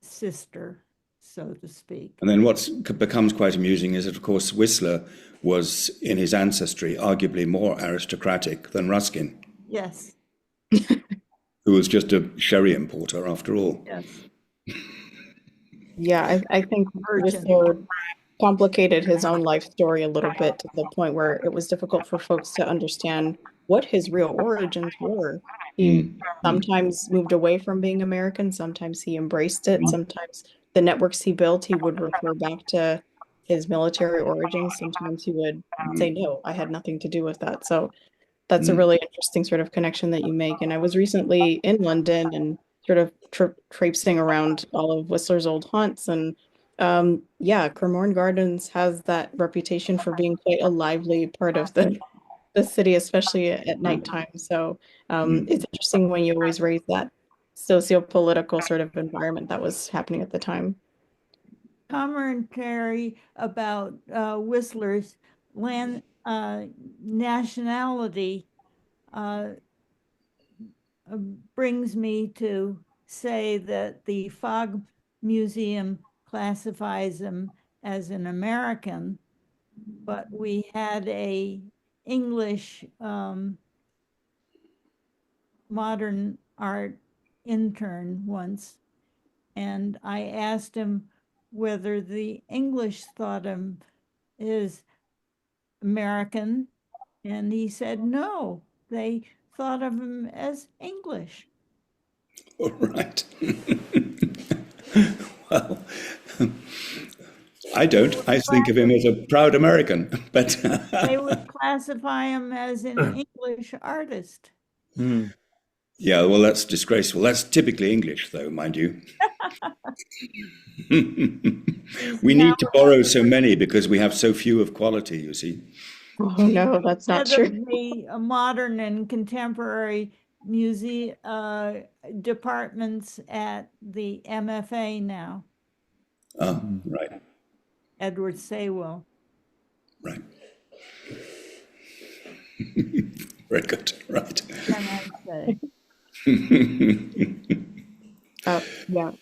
sister, so to speak. And then what becomes quite amusing is that, of course, Whistler was in his ancestry arguably more aristocratic than Ruskin, Yes, who was just a sherry importer after all. yes. Yeah, I think Virgin. Whistler complicated his own life story a little bit to the point where it was difficult for folks to understand what his real origins were. He sometimes moved away from being American, sometimes he embraced it, sometimes the networks he built, he would refer back to his military origins, sometimes he would say, no, I had nothing to do with that. So that's a really interesting sort of connection that you make. And I was recently in London and sort of traipsing around all of Whistler's old haunts. And yeah, Cremorne Gardens has that reputation for being quite a lively part of the city, especially at nighttime. So it's interesting when you always raise that socio-political sort of environment that was happening at the time. Commentary about Whistler's land nationality brings me to say that the Fogg Museum classifies him as an American, but we had a English modern art intern once, and I asked him whether the English thought him is American, and he said no, they thought of him as English. All right. Well, I don't. I think of him as a proud American, but They would classify him as an English artist. yeah, well, that's disgraceful. That's typically English, though, mind you. We need to borrow so many because we have so few of quality, you see. Oh no, that's not Instead true. of the modern and contemporary museum departments at the MFA now, Right, Edward Saywell. right. Very good, right. Can I say? Yeah,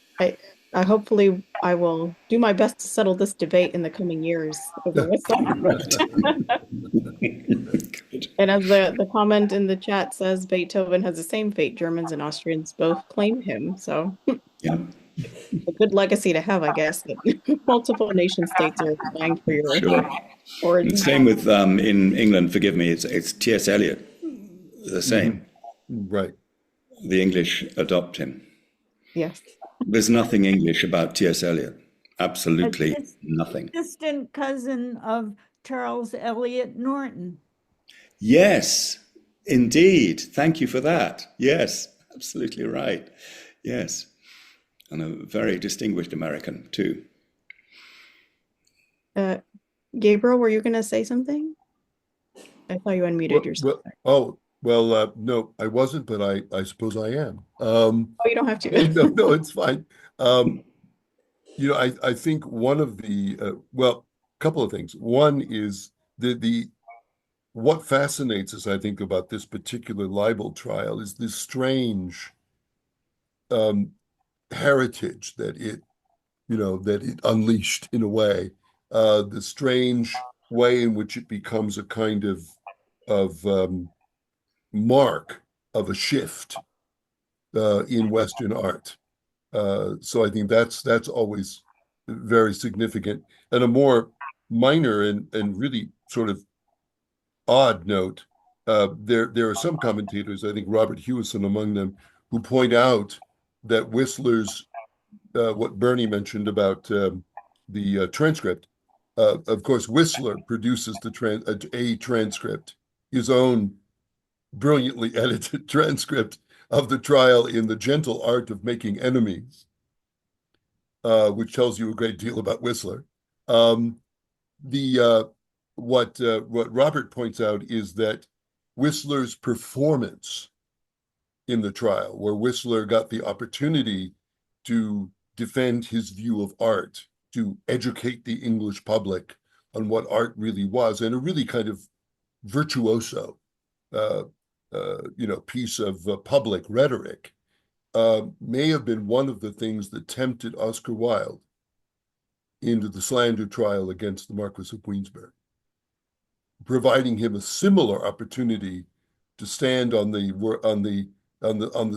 I hopefully I will do my best to settle this debate in the coming years over Whistler. And as the comment in the chat says, Beethoven has the same fate. Germans and Austrians both claim him. So Yeah. a good legacy to have, I guess, that multiple nation states are vying for your Sure. origin. And same with in England. Forgive me. It's T.S. Eliot. The same. Right. The English adopt him. Yes. There's nothing English about T.S. Eliot. Absolutely nothing. Distant cousin of Charles Eliot Norton. Yes, indeed. Thank you for that. Yes, absolutely right. Yes. And a very distinguished American, too. Gabriel, were you going to say something? I thought you unmuted yourself. No, I wasn't, but I suppose I am. Oh, you don't have to. No, it's fine. I think one of the couple of things. One is what fascinates us, I think, about this particular libel trial is this strange heritage that it unleashed in a way. The strange way in which it becomes a kind of mark of a shift in Western art. So I think that's always very significant. And a more minor and really sort of odd note, there are some commentators, I think Robert Hewison among them, who point out that Whistler's, what Bernie mentioned about the transcript, Of course, Whistler produces a transcript, his own brilliantly edited transcript of the trial in The Gentle Art of Making Enemies, which tells you a great deal about Whistler. What Robert points out is that Whistler's performance in the trial, where Whistler got the opportunity to defend his view of art, to educate the English public on what art really was, and a really kind of virtuoso, piece of public rhetoric, may have been one of the things that tempted Oscar Wilde into the slander trial against the Marquis of Queensberry, providing him a similar opportunity to stand on the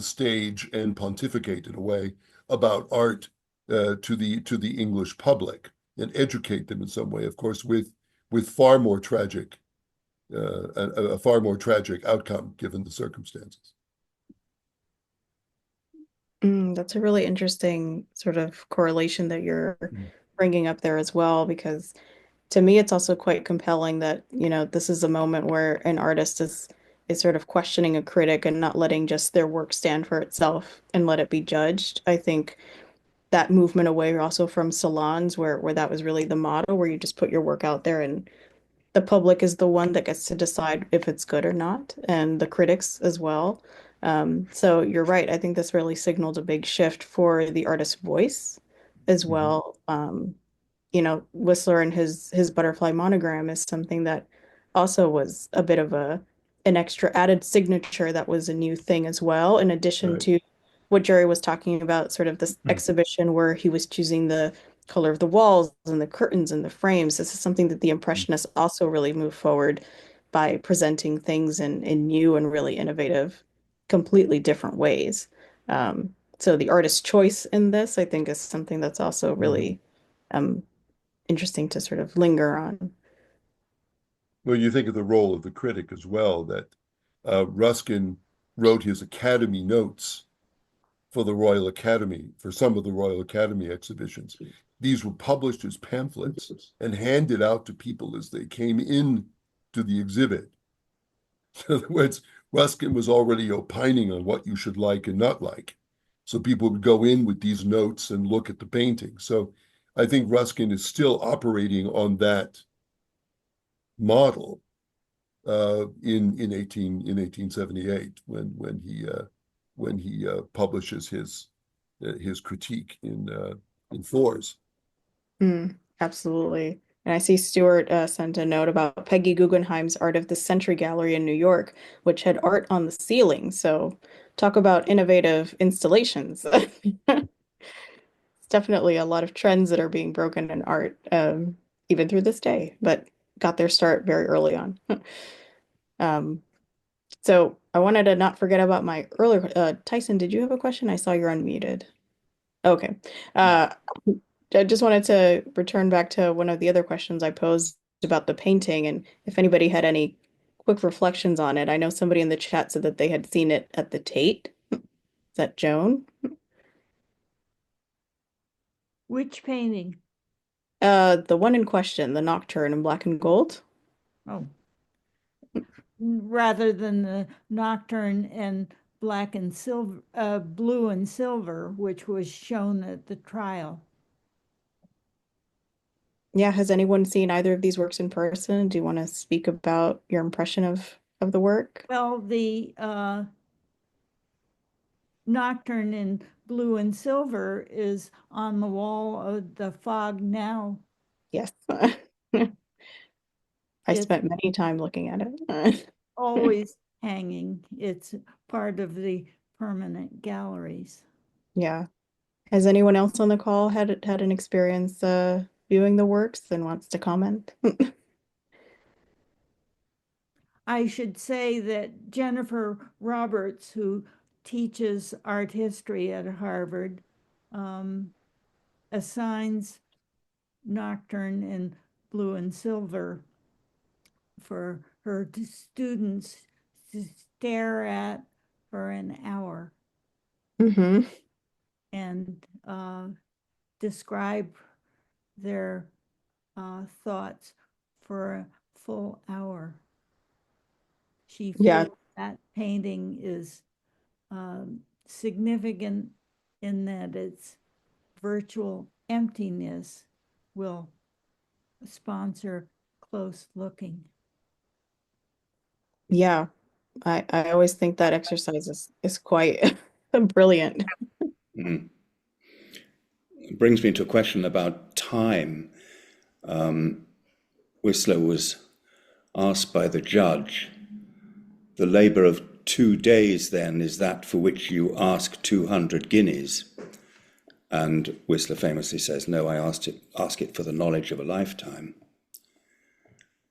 stage and pontificate in a way about art to the English public and educate them in some way. Of course, with far more tragic a far more tragic outcome given the circumstances. That's a really interesting sort of correlation that you're bringing up there as well, because to me, it's also quite compelling that, this is a moment where an artist is sort of questioning a critic and not letting just their work stand for itself and let it be judged. I think that movement away also from salons where that was really the motto, where you just put your work out there and the public is the one that gets to decide if it's good or not, and the critics as well. So you're right. I think this really signaled a big shift for the artist's voice as well. Whistler and his butterfly monogram is something that also was a bit of an extra added signature that was a new thing as well, in addition to what Jerry was talking about, sort of this exhibition where he was choosing the color of the walls and the curtains and the frames. This is something that the Impressionists also really moved forward by presenting things in new and really innovative, completely different ways. So the artist's choice in this, I think, is something that's also really interesting to sort of linger on. Well, you think of the role of the critic as well, that Ruskin wrote his Academy notes for the Royal Academy, for some of the Royal Academy exhibitions. These were published as pamphlets and handed out to people as they came in to the exhibit. In other words, Ruskin was already opining on what you should like and not like. So people would go in with these notes and look at the painting. So I think Ruskin is still operating on that model in 1878 when he publishes his critique in Fours. Absolutely. And I see Stuart sent a note about Peggy Guggenheim's Art of the Century Gallery in New York, which had art on the ceiling. So talk about innovative installations. It's definitely a lot of trends that are being broken in art, even through this day, but got their start very early on. So I wanted to not forget about my earlier, Tyson, did you have a question? I saw you're unmuted. Okay. I just wanted to return back to one of the other questions I posed about the painting, and if anybody had any quick reflections on it. I know somebody in the chat said that they had seen it at the Tate. Is that Joan? Which painting? The one in question, the Nocturne in black and gold. Oh, rather than the Nocturne and black and silver, blue and silver, which was shown at the trial. Yeah, has anyone seen either of these works in person? Do you want to speak about your impression of the work? Well, the Nocturne in blue and silver is on the wall of the Fog Now. Yes. I spent many time looking at it. Always hanging. It's part of the permanent galleries. Yeah. Has anyone else on the call had an experience viewing the works and wants to comment? I should say that Jennifer Roberts, who teaches art history at Harvard, assigns Nocturne in blue and silver for her students to stare at for an hour and describe their thoughts for a full hour. She Yeah. feels that painting is significant in that its virtual emptiness will sponsor close looking. Yeah. I always think that exercise is quite brilliant. Mm. It brings me to a question about time. Whistler was asked by the judge, the labour of 2 days then is that for which you ask 200 guineas. And Whistler famously says, no, I ask it for the knowledge of a lifetime.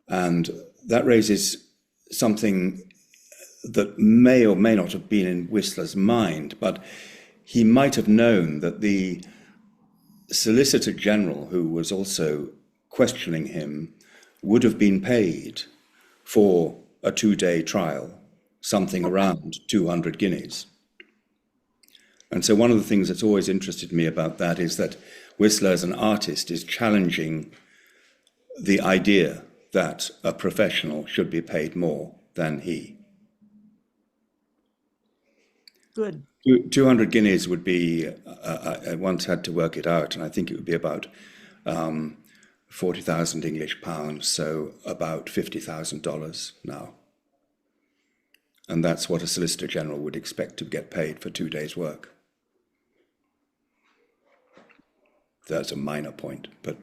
And that raises something that may or may not have been in Whistler's mind, but he might have known that the Solicitor General, who was also questioning him, would have been paid for a 2-day trial, something around 200 guineas. And so one of the things that's always interested me about that is that Whistler as an artist is challenging the idea that a professional should be paid more than he. Good. 200 guineas would be, I once had to work it out, and I think it would be about 40,000 English pounds, so about $50,000 now. And that's what a Solicitor General would expect to get paid for 2 days' work. That's a minor point, but...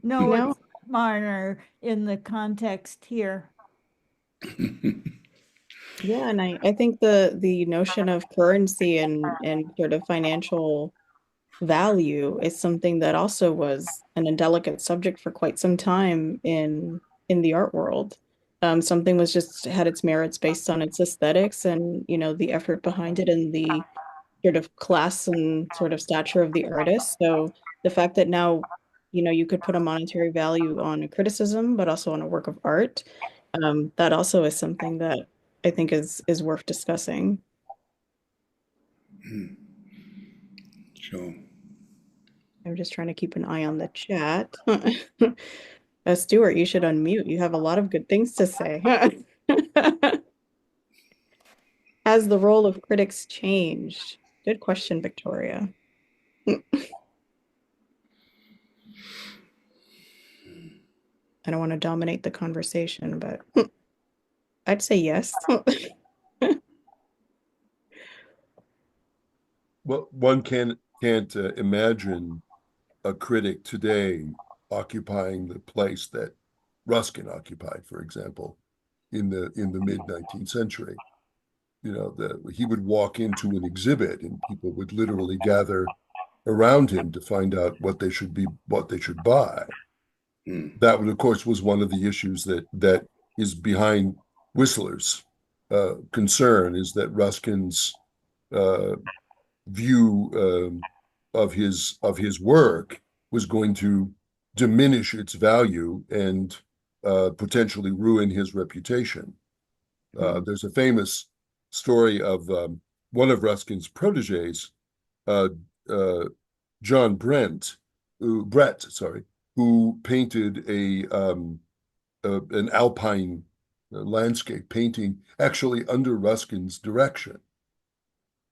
No, No. it's minor in the context here. Yeah, and I think the notion of currency and sort of financial value is something that also was an indelicate subject for quite some time in the art world. Something was just had its merits based on its aesthetics and, you know, the effort behind it and the sort of class and sort of stature of the artist. So the fact that now, you know, you could put a monetary value on a criticism, but also on a work of art, that also is something that I think is worth discussing. Sure. I'm just trying to keep an eye on the chat. Stuart, you should unmute. You have a lot of good things to say. Has the role of critics changed? Good question, Victoria. I don't want to dominate the conversation, but I'd say yes. Well, one can't imagine a critic today occupying the place that Ruskin occupied, for example, in the mid-19th century. You know, he would walk into an exhibit and people would literally gather around him to find out what they should buy. That, of course, was one of the issues that is behind Whistler's concern, is that Ruskin's view of his work was going to diminish its value and potentially ruin his reputation. There's a famous story of one of Ruskin's proteges, John Brett, who painted an alpine landscape painting actually under Ruskin's direction.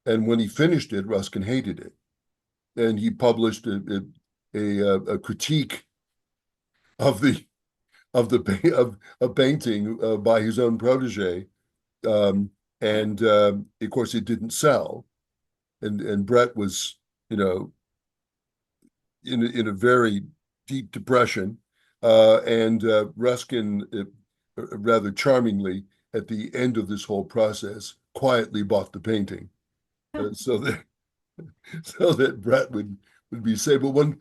And when he finished it, Ruskin hated it, and he published a critique of a painting by his own protege, and of course it didn't sell, and Brett was, you know, in a very deep depression, and Ruskin, rather charmingly, at the end of this whole process, quietly bought the painting. So that Brett would be safe. But one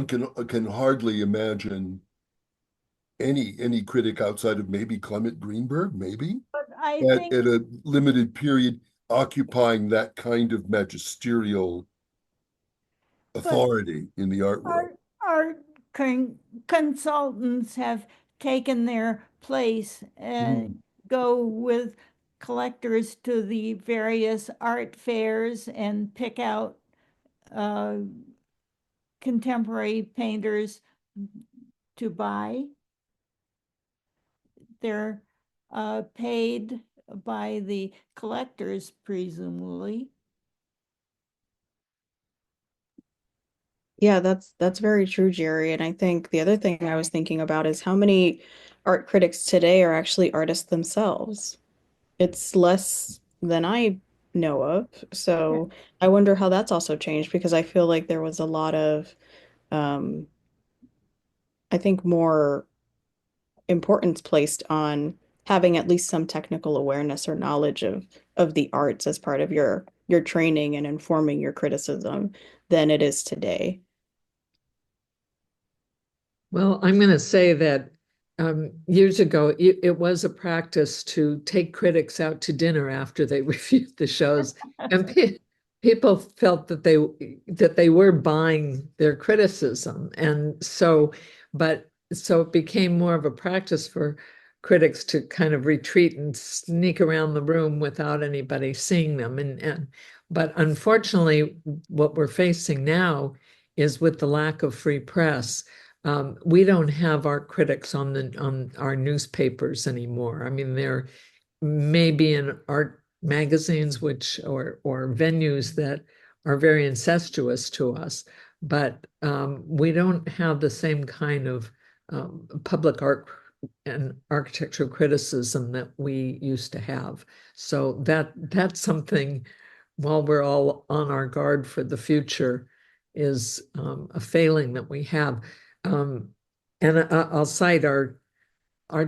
can hardly imagine any critic outside of maybe Clement Greenberg, maybe But I think at a limited period occupying that kind of magisterial authority in the art world. our consultants have taken their place and go with collectors to the various art fairs and pick out contemporary painters to buy. They're paid by the collectors, presumably. Yeah, that's very true, Jerry. And I think the other thing I was thinking about is how many art critics today are actually artists themselves. It's less than I know of. So I wonder how that's also changed because I feel like there was a lot of, um, I think, more importance placed on having at least some technical awareness or knowledge of the arts as part of your training and informing your criticism than it is today. Well, I'm going to say that years ago, it was a practice to take critics out to dinner after they reviewed the shows, and people felt that they were buying their criticism, and so it became more of a practice for critics to kind of retreat and sneak around the room without anybody seeing them, but unfortunately, what we're facing now is with the lack of free press. We don't have art critics on our newspapers anymore. I mean, there may be in art magazines or venues that are very incestuous to us, but we don't have the same kind of public art and architectural criticism that we used to have. So that's something, while we're all on our guard for the future, is a failing that we have. And I'll cite our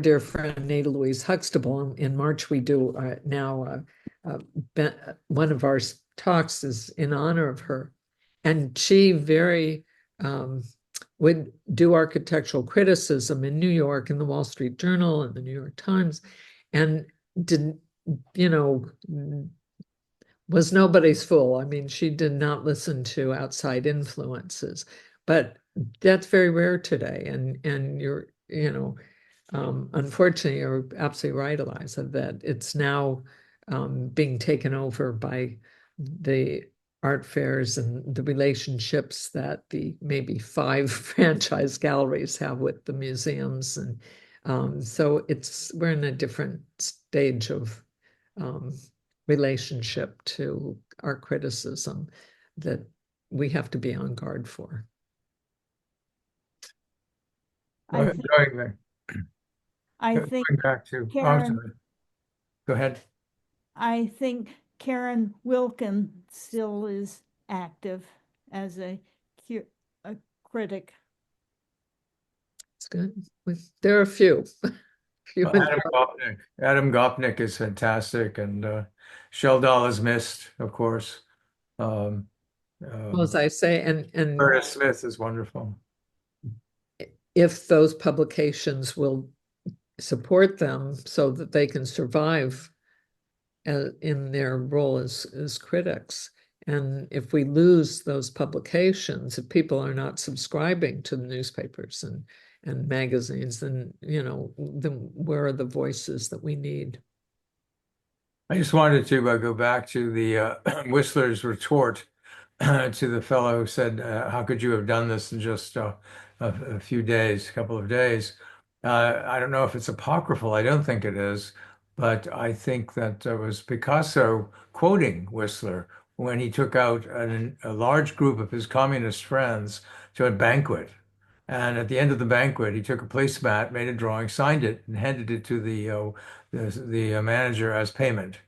dear friend Ada Louise Huxtable. In March, we do now one of our talks is in honor of her. And she very would do architectural criticism in New York, in the Wall Street Journal and the New York Times, and didn't, was nobody's fool. I mean, she did not listen to outside influences, but that's very rare today. And you're, unfortunately, you're absolutely right, Elisa, that it's now being taken over by the art fairs and the relationships that the maybe 5 franchise galleries have with the museums. And so we're in a different stage of relationship to our criticism that we have to be on guard for. I think, Going back to, Karen, sorry. Go ahead. I think Karen Wilkin still is active as a critic. It's good. There are a few. Adam Gopnik is fantastic, and Sheldal is missed, of course. Well, as I say, and Curtis Smith is wonderful. If those publications will support them so that they can survive in their role as critics. And if we lose those publications, if people are not subscribing to the newspapers and magazines, then where are the voices that we need? I just wanted to go back to the Whistler's retort to the fellow who said, how could you have done this in just a couple of days? I don't know if it's apocryphal. I don't think it is. But I think that it was Picasso quoting Whistler when he took out a large group of his communist friends to a banquet. And at the end of the banquet, he took a placemat, made a drawing, signed it, and handed it to the manager as payment.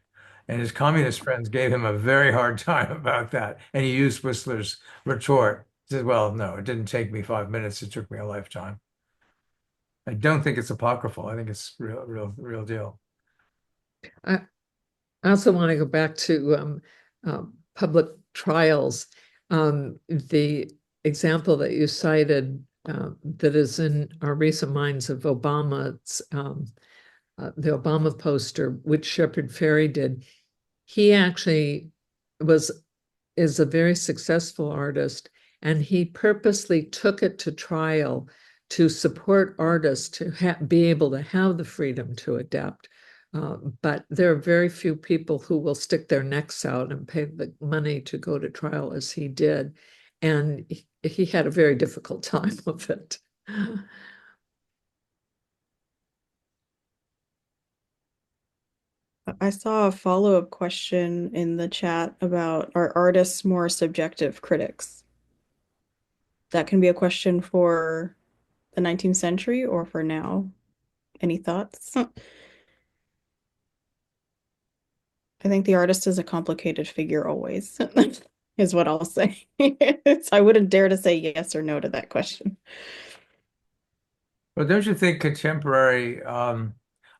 And his communist friends gave him a very hard time about that. And he used Whistler's retort. He said, well, no, it didn't take me 5 minutes. It took me a lifetime. I don't think it's apocryphal. I think it's real deal. I also want to go back to public trials. The example that you cited that is in our recent minds of Obama's, the Obama poster, which Shepard Fairey did. He actually is a very successful artist, and he purposely took it to trial to support artists to be able to have the freedom to adapt. But there are very few people who will stick their necks out and pay the money to go to trial as he did. And he had a very difficult time of it. I saw a follow-up question in the chat about are artists more subjective critics? That can be a question for the 19th century or for now. Any thoughts? I think the artist is a complicated figure always, is what I'll say. I wouldn't dare to say yes or no to that question. But don't you think contemporary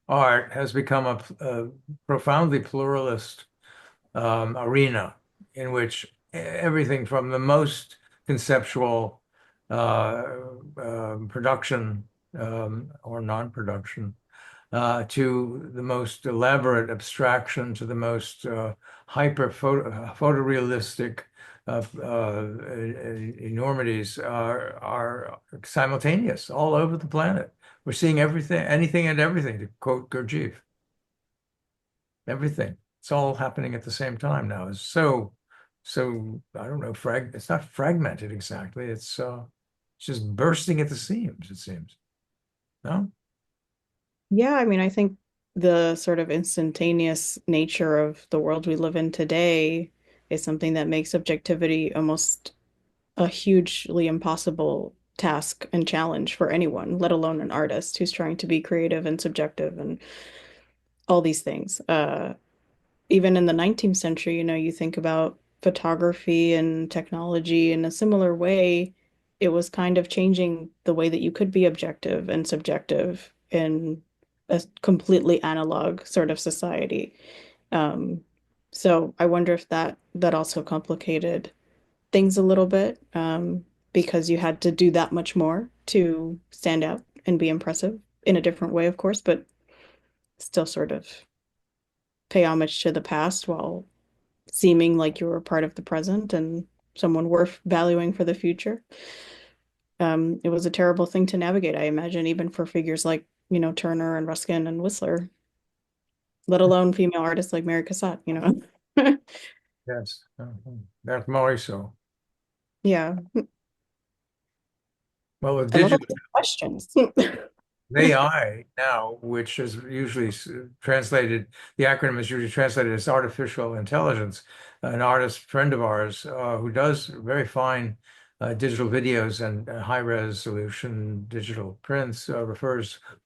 art has become a profoundly pluralist arena in which everything from the most conceptual production or non-production to the most elaborate abstraction to the most photorealistic enormities are simultaneous all over the planet. We're seeing everything, anything and everything, to quote Gurdjieff. Everything. It's all happening at the same time now. It's so I don't know, it's not fragmented exactly. It's just bursting at the seams, it seems. No? Yeah, I mean, I think the sort of instantaneous nature of the world we live in today is something that makes objectivity almost a hugely impossible task and challenge for anyone, let alone an artist who's trying to be creative and subjective and all these things. Even in the 19th century, you think about photography and technology in a similar way, it was kind of changing the way that you could be objective and subjective in a completely analog sort of society. Um, so I wonder if that also complicated things a little bit, because you had to do that much more to stand out and be impressive in a different way, of course, but still sort of pay homage to the past while seeming like you were part of the present and someone worth valuing for the future. It was a terrible thing to navigate, I imagine, even for figures like, Turner and Ruskin and Whistler, let alone female artists like Mary Cassatt. Yes. That's more so. Yeah. Well, with I love all digital the questions. AI now, which is usually translated, the acronym is usually translated as artificial intelligence. An artist friend of ours who does very fine digital videos and high resolution digital prints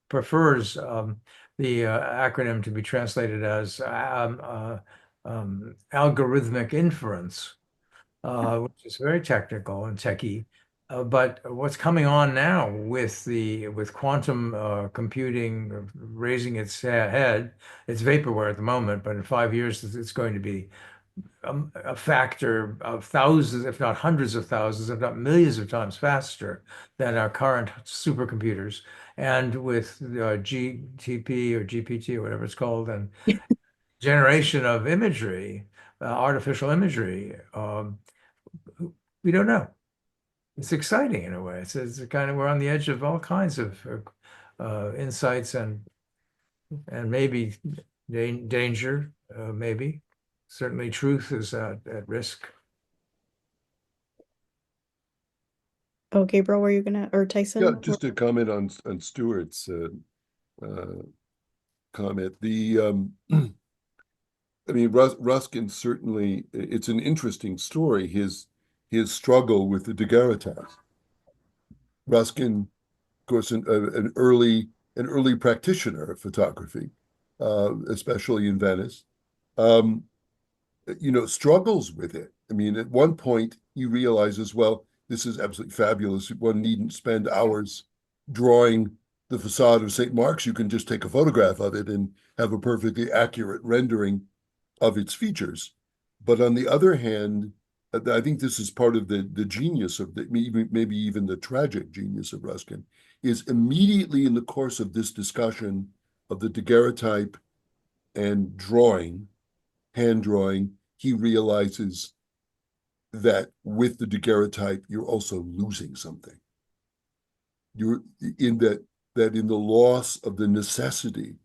prefers the acronym to be translated as algorithmic inference, which is very technical and techy. But what's coming on now with quantum computing raising its head, it's vaporware at the moment, but in 5 years it's going to be a factor of thousands, if not hundreds of thousands, if not millions of times faster than our current supercomputers. And with GTP or GPT or whatever it's called, and generation of imagery, artificial imagery, we don't know. It's exciting in a way. It's a kind of, we're on the edge of all kinds of insights and maybe danger, maybe. Certainly truth is at risk. Oh, Gabriel, were you or Yeah, Tyson? just to comment on Stuart's comment. I mean, Ruskin certainly, it's an interesting story, his struggle with the daguerreotype. Ruskin, of course, an early practitioner of photography, especially in Venice, struggles with it. I mean, at one point he realizes, well, this is absolutely fabulous. One needn't spend hours drawing the facade of St. Mark's. You can just take a photograph of it and have a perfectly accurate rendering of its features. But on the other hand, I think this is part of the genius of maybe even the tragic genius of Ruskin, is immediately in the course of this discussion of the daguerreotype and drawing, hand drawing, he realizes that with the daguerreotype, you're also losing something. You're in that in the loss of the necessity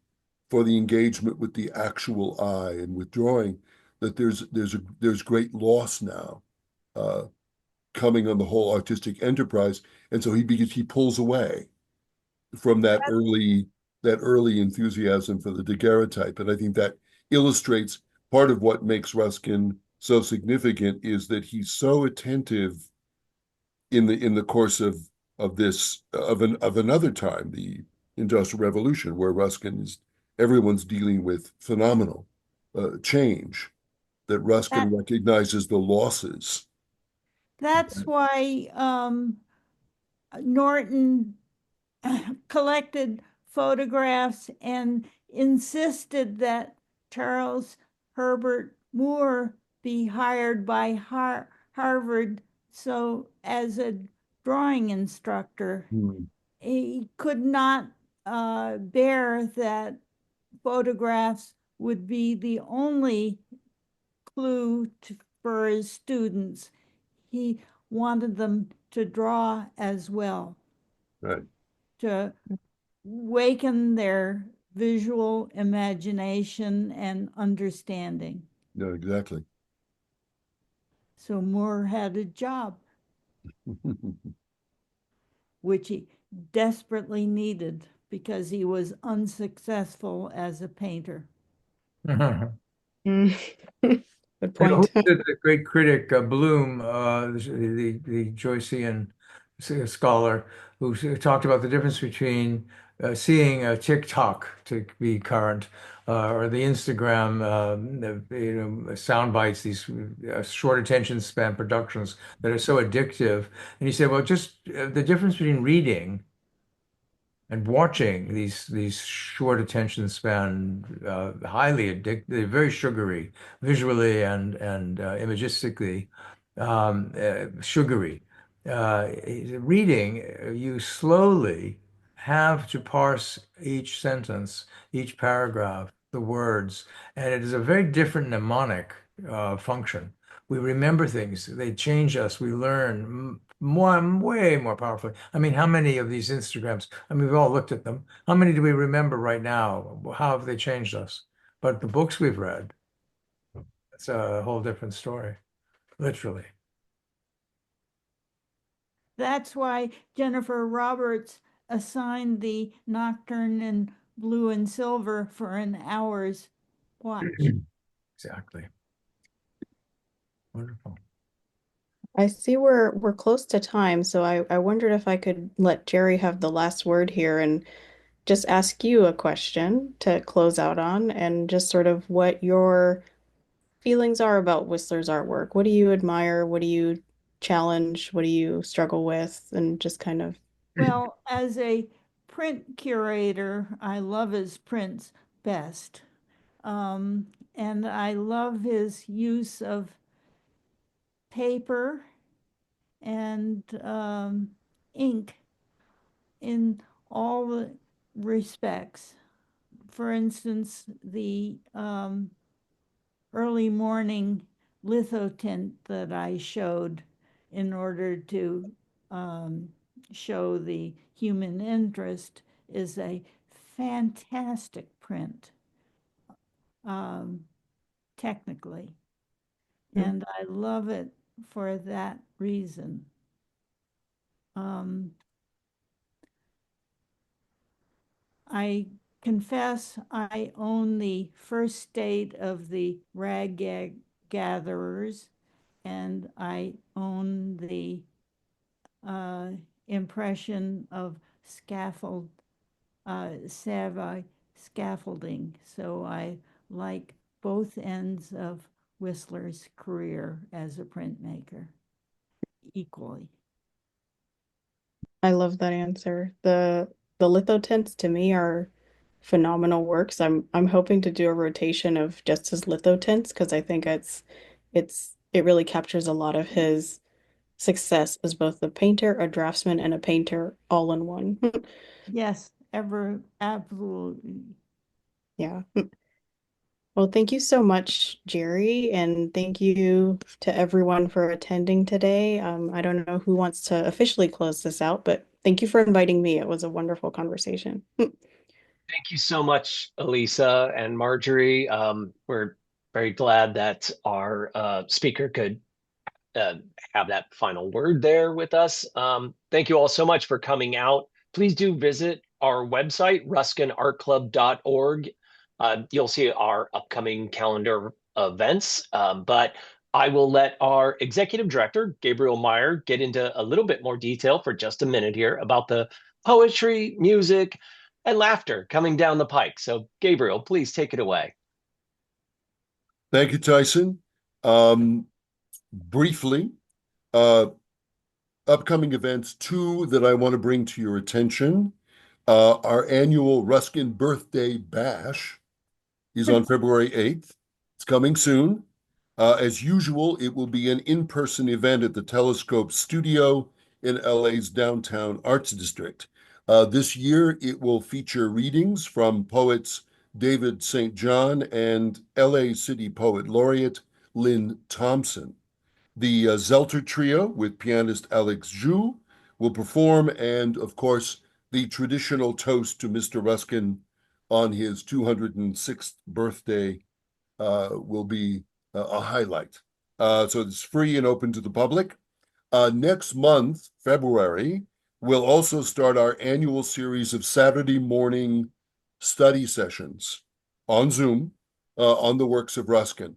for the engagement with the actual eye and with drawing, that there's great loss now coming on the whole artistic enterprise, and so he pulls away from that early enthusiasm for the daguerreotype, and I think that illustrates part of what makes Ruskin so significant is that he's so attentive in the course of another time, the Industrial Revolution, where everyone's dealing with phenomenal change, that Ruskin recognizes the losses. That's why Norton collected photographs and insisted that Charles Herbert Moore be hired by Harvard so as a drawing instructor. He could not bear that photographs would be the only clue for his students. He wanted them to draw as well. Right. To waken their visual imagination and understanding. No, exactly. So Moore had a job, which he desperately needed because he was unsuccessful as a painter. Who Good point. did the great critic Bloom, the Joycean scholar, who talked about the difference between seeing a TikTok, to be current, or the Instagram, sound bites, these short attention span productions that are so addictive. And he said, well, just the difference between reading and watching these short attention span, highly addictive, they're very sugary, visually and imagistically, sugary. Reading, you slowly have to parse each sentence, each paragraph, the words, and it is a very different mnemonic function. We remember things, they change us, we learn way more powerfully. I mean, how many of these Instagrams, I mean, we've all looked at them. How many do we remember right now? How have they changed us? But the books we've read, it's a whole different story, literally. That's why Jennifer Roberts assigned the Nocturne in Blue and Silver for an hour's watch. Exactly. Wonderful. I see we're close to time, so I wondered if I could let Jerry have the last word here and just ask you a question to close out on, and just sort of what your feelings are about Whistler's artwork. What do you admire? What do you challenge? What do you struggle with? And just kind of. Well, as a print curator, I love his prints best. And I love his use of paper and ink in all the respects. For instance, the early morning lithotint that I showed in order to show the human interest is a fantastic print, technically. And I love it for that reason. I confess I own the first state of the rag gatherers, and I own the impression of Savoy scaffolding. So I like both ends of Whistler's career as a printmaker equally. I love that answer. The lithotints to me are phenomenal works. I'm hoping to do a rotation of just his lithotints because I think it really captures a lot of his success as both a painter, a draftsman, and a painter all in one. Yes, absolutely. Yeah. Well, thank you so much, Jerry, and thank you to everyone for attending today. I don't know who wants to officially close this out, but thank you for inviting me. It was a wonderful conversation. Thank you so much, Elisa and Marjorie. We're very glad that our speaker could have that final word there with us. Thank you all so much for coming out. Please do visit our website, ruskinartclub.org. you'll see our upcoming calendar events. But I will let our executive director, Gabriel Meyer, get into a little bit more detail for just a minute here about the poetry, music, and laughter coming down the pike. So, Gabriel, please take it away. Thank you, Tyson. Briefly, upcoming events, two that I want to bring to your attention. Our annual Ruskin Birthday Bash is on February 8th. It's coming soon. As usual, it will be an in-person event at the Telescope Studio in LA's downtown arts district. This year, it will feature readings from poets David St. John and LA City Poet Laureate Lynn Thompson. The Zelter Trio with pianist Alex Zhu will perform, and of course, the traditional toast to Mr. Ruskin on his 206th birthday will be a highlight. So it's free and open to the public. Next month, February, we'll also start our annual series of Saturday morning study sessions on Zoom on the works of Ruskin.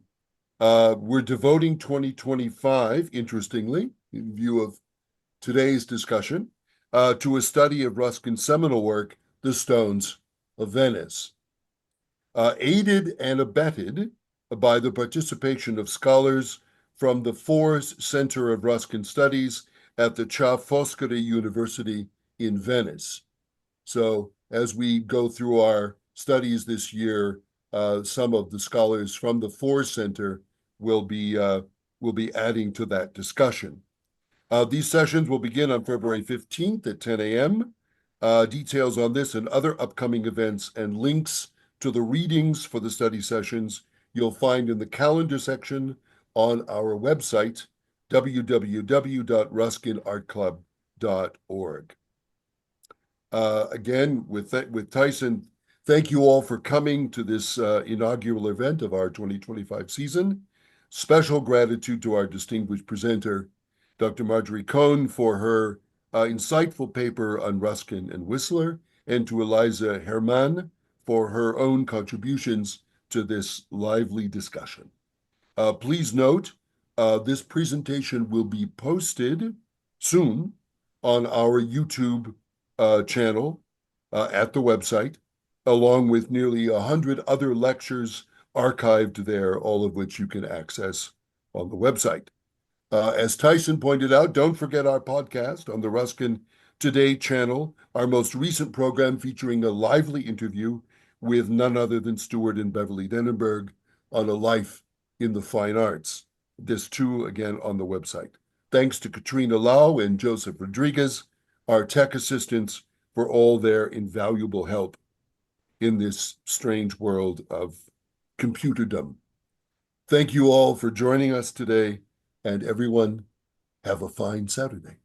We're devoting 2025, interestingly, in view of today's discussion, to a study of Ruskin's seminal work, The Stones of Venice. Aided and abetted by the participation of scholars from the Fors Center of Ruskin Studies at the Ca' Foscari University in Venice. So as we go through our studies this year, some of the scholars from the Fors Center will be adding to that discussion. These sessions will begin on February 15th at 10 a.m. Details on this and other upcoming events and links to the readings for the study sessions you'll find in the calendar section on our website, www.ruskinartclub.org. Again, with Tyson, thank you all for coming to this inaugural event of our 2025 season. Special gratitude to our distinguished presenter, Dr. Marjorie Cohn, for her insightful paper on Ruskin and Whistler, and to Elisa Herman for her own contributions to this lively discussion. Please note, this presentation will be posted soon on our YouTube channel at the website, along with nearly 100 other lectures archived there, all of which you can access on the website. As Tyson pointed out, don't forget our podcast on the Ruskin Today channel, our most recent program featuring a lively interview with none other than Stuart and Beverly Denenberg on a life in the fine arts. This too, again, on the website. Thanks to Katrina Lau and Joseph Rodriguez, our tech assistants, for all their invaluable help in this strange world of computerdom. Thank you all for joining us today, and everyone, have a fine Saturday.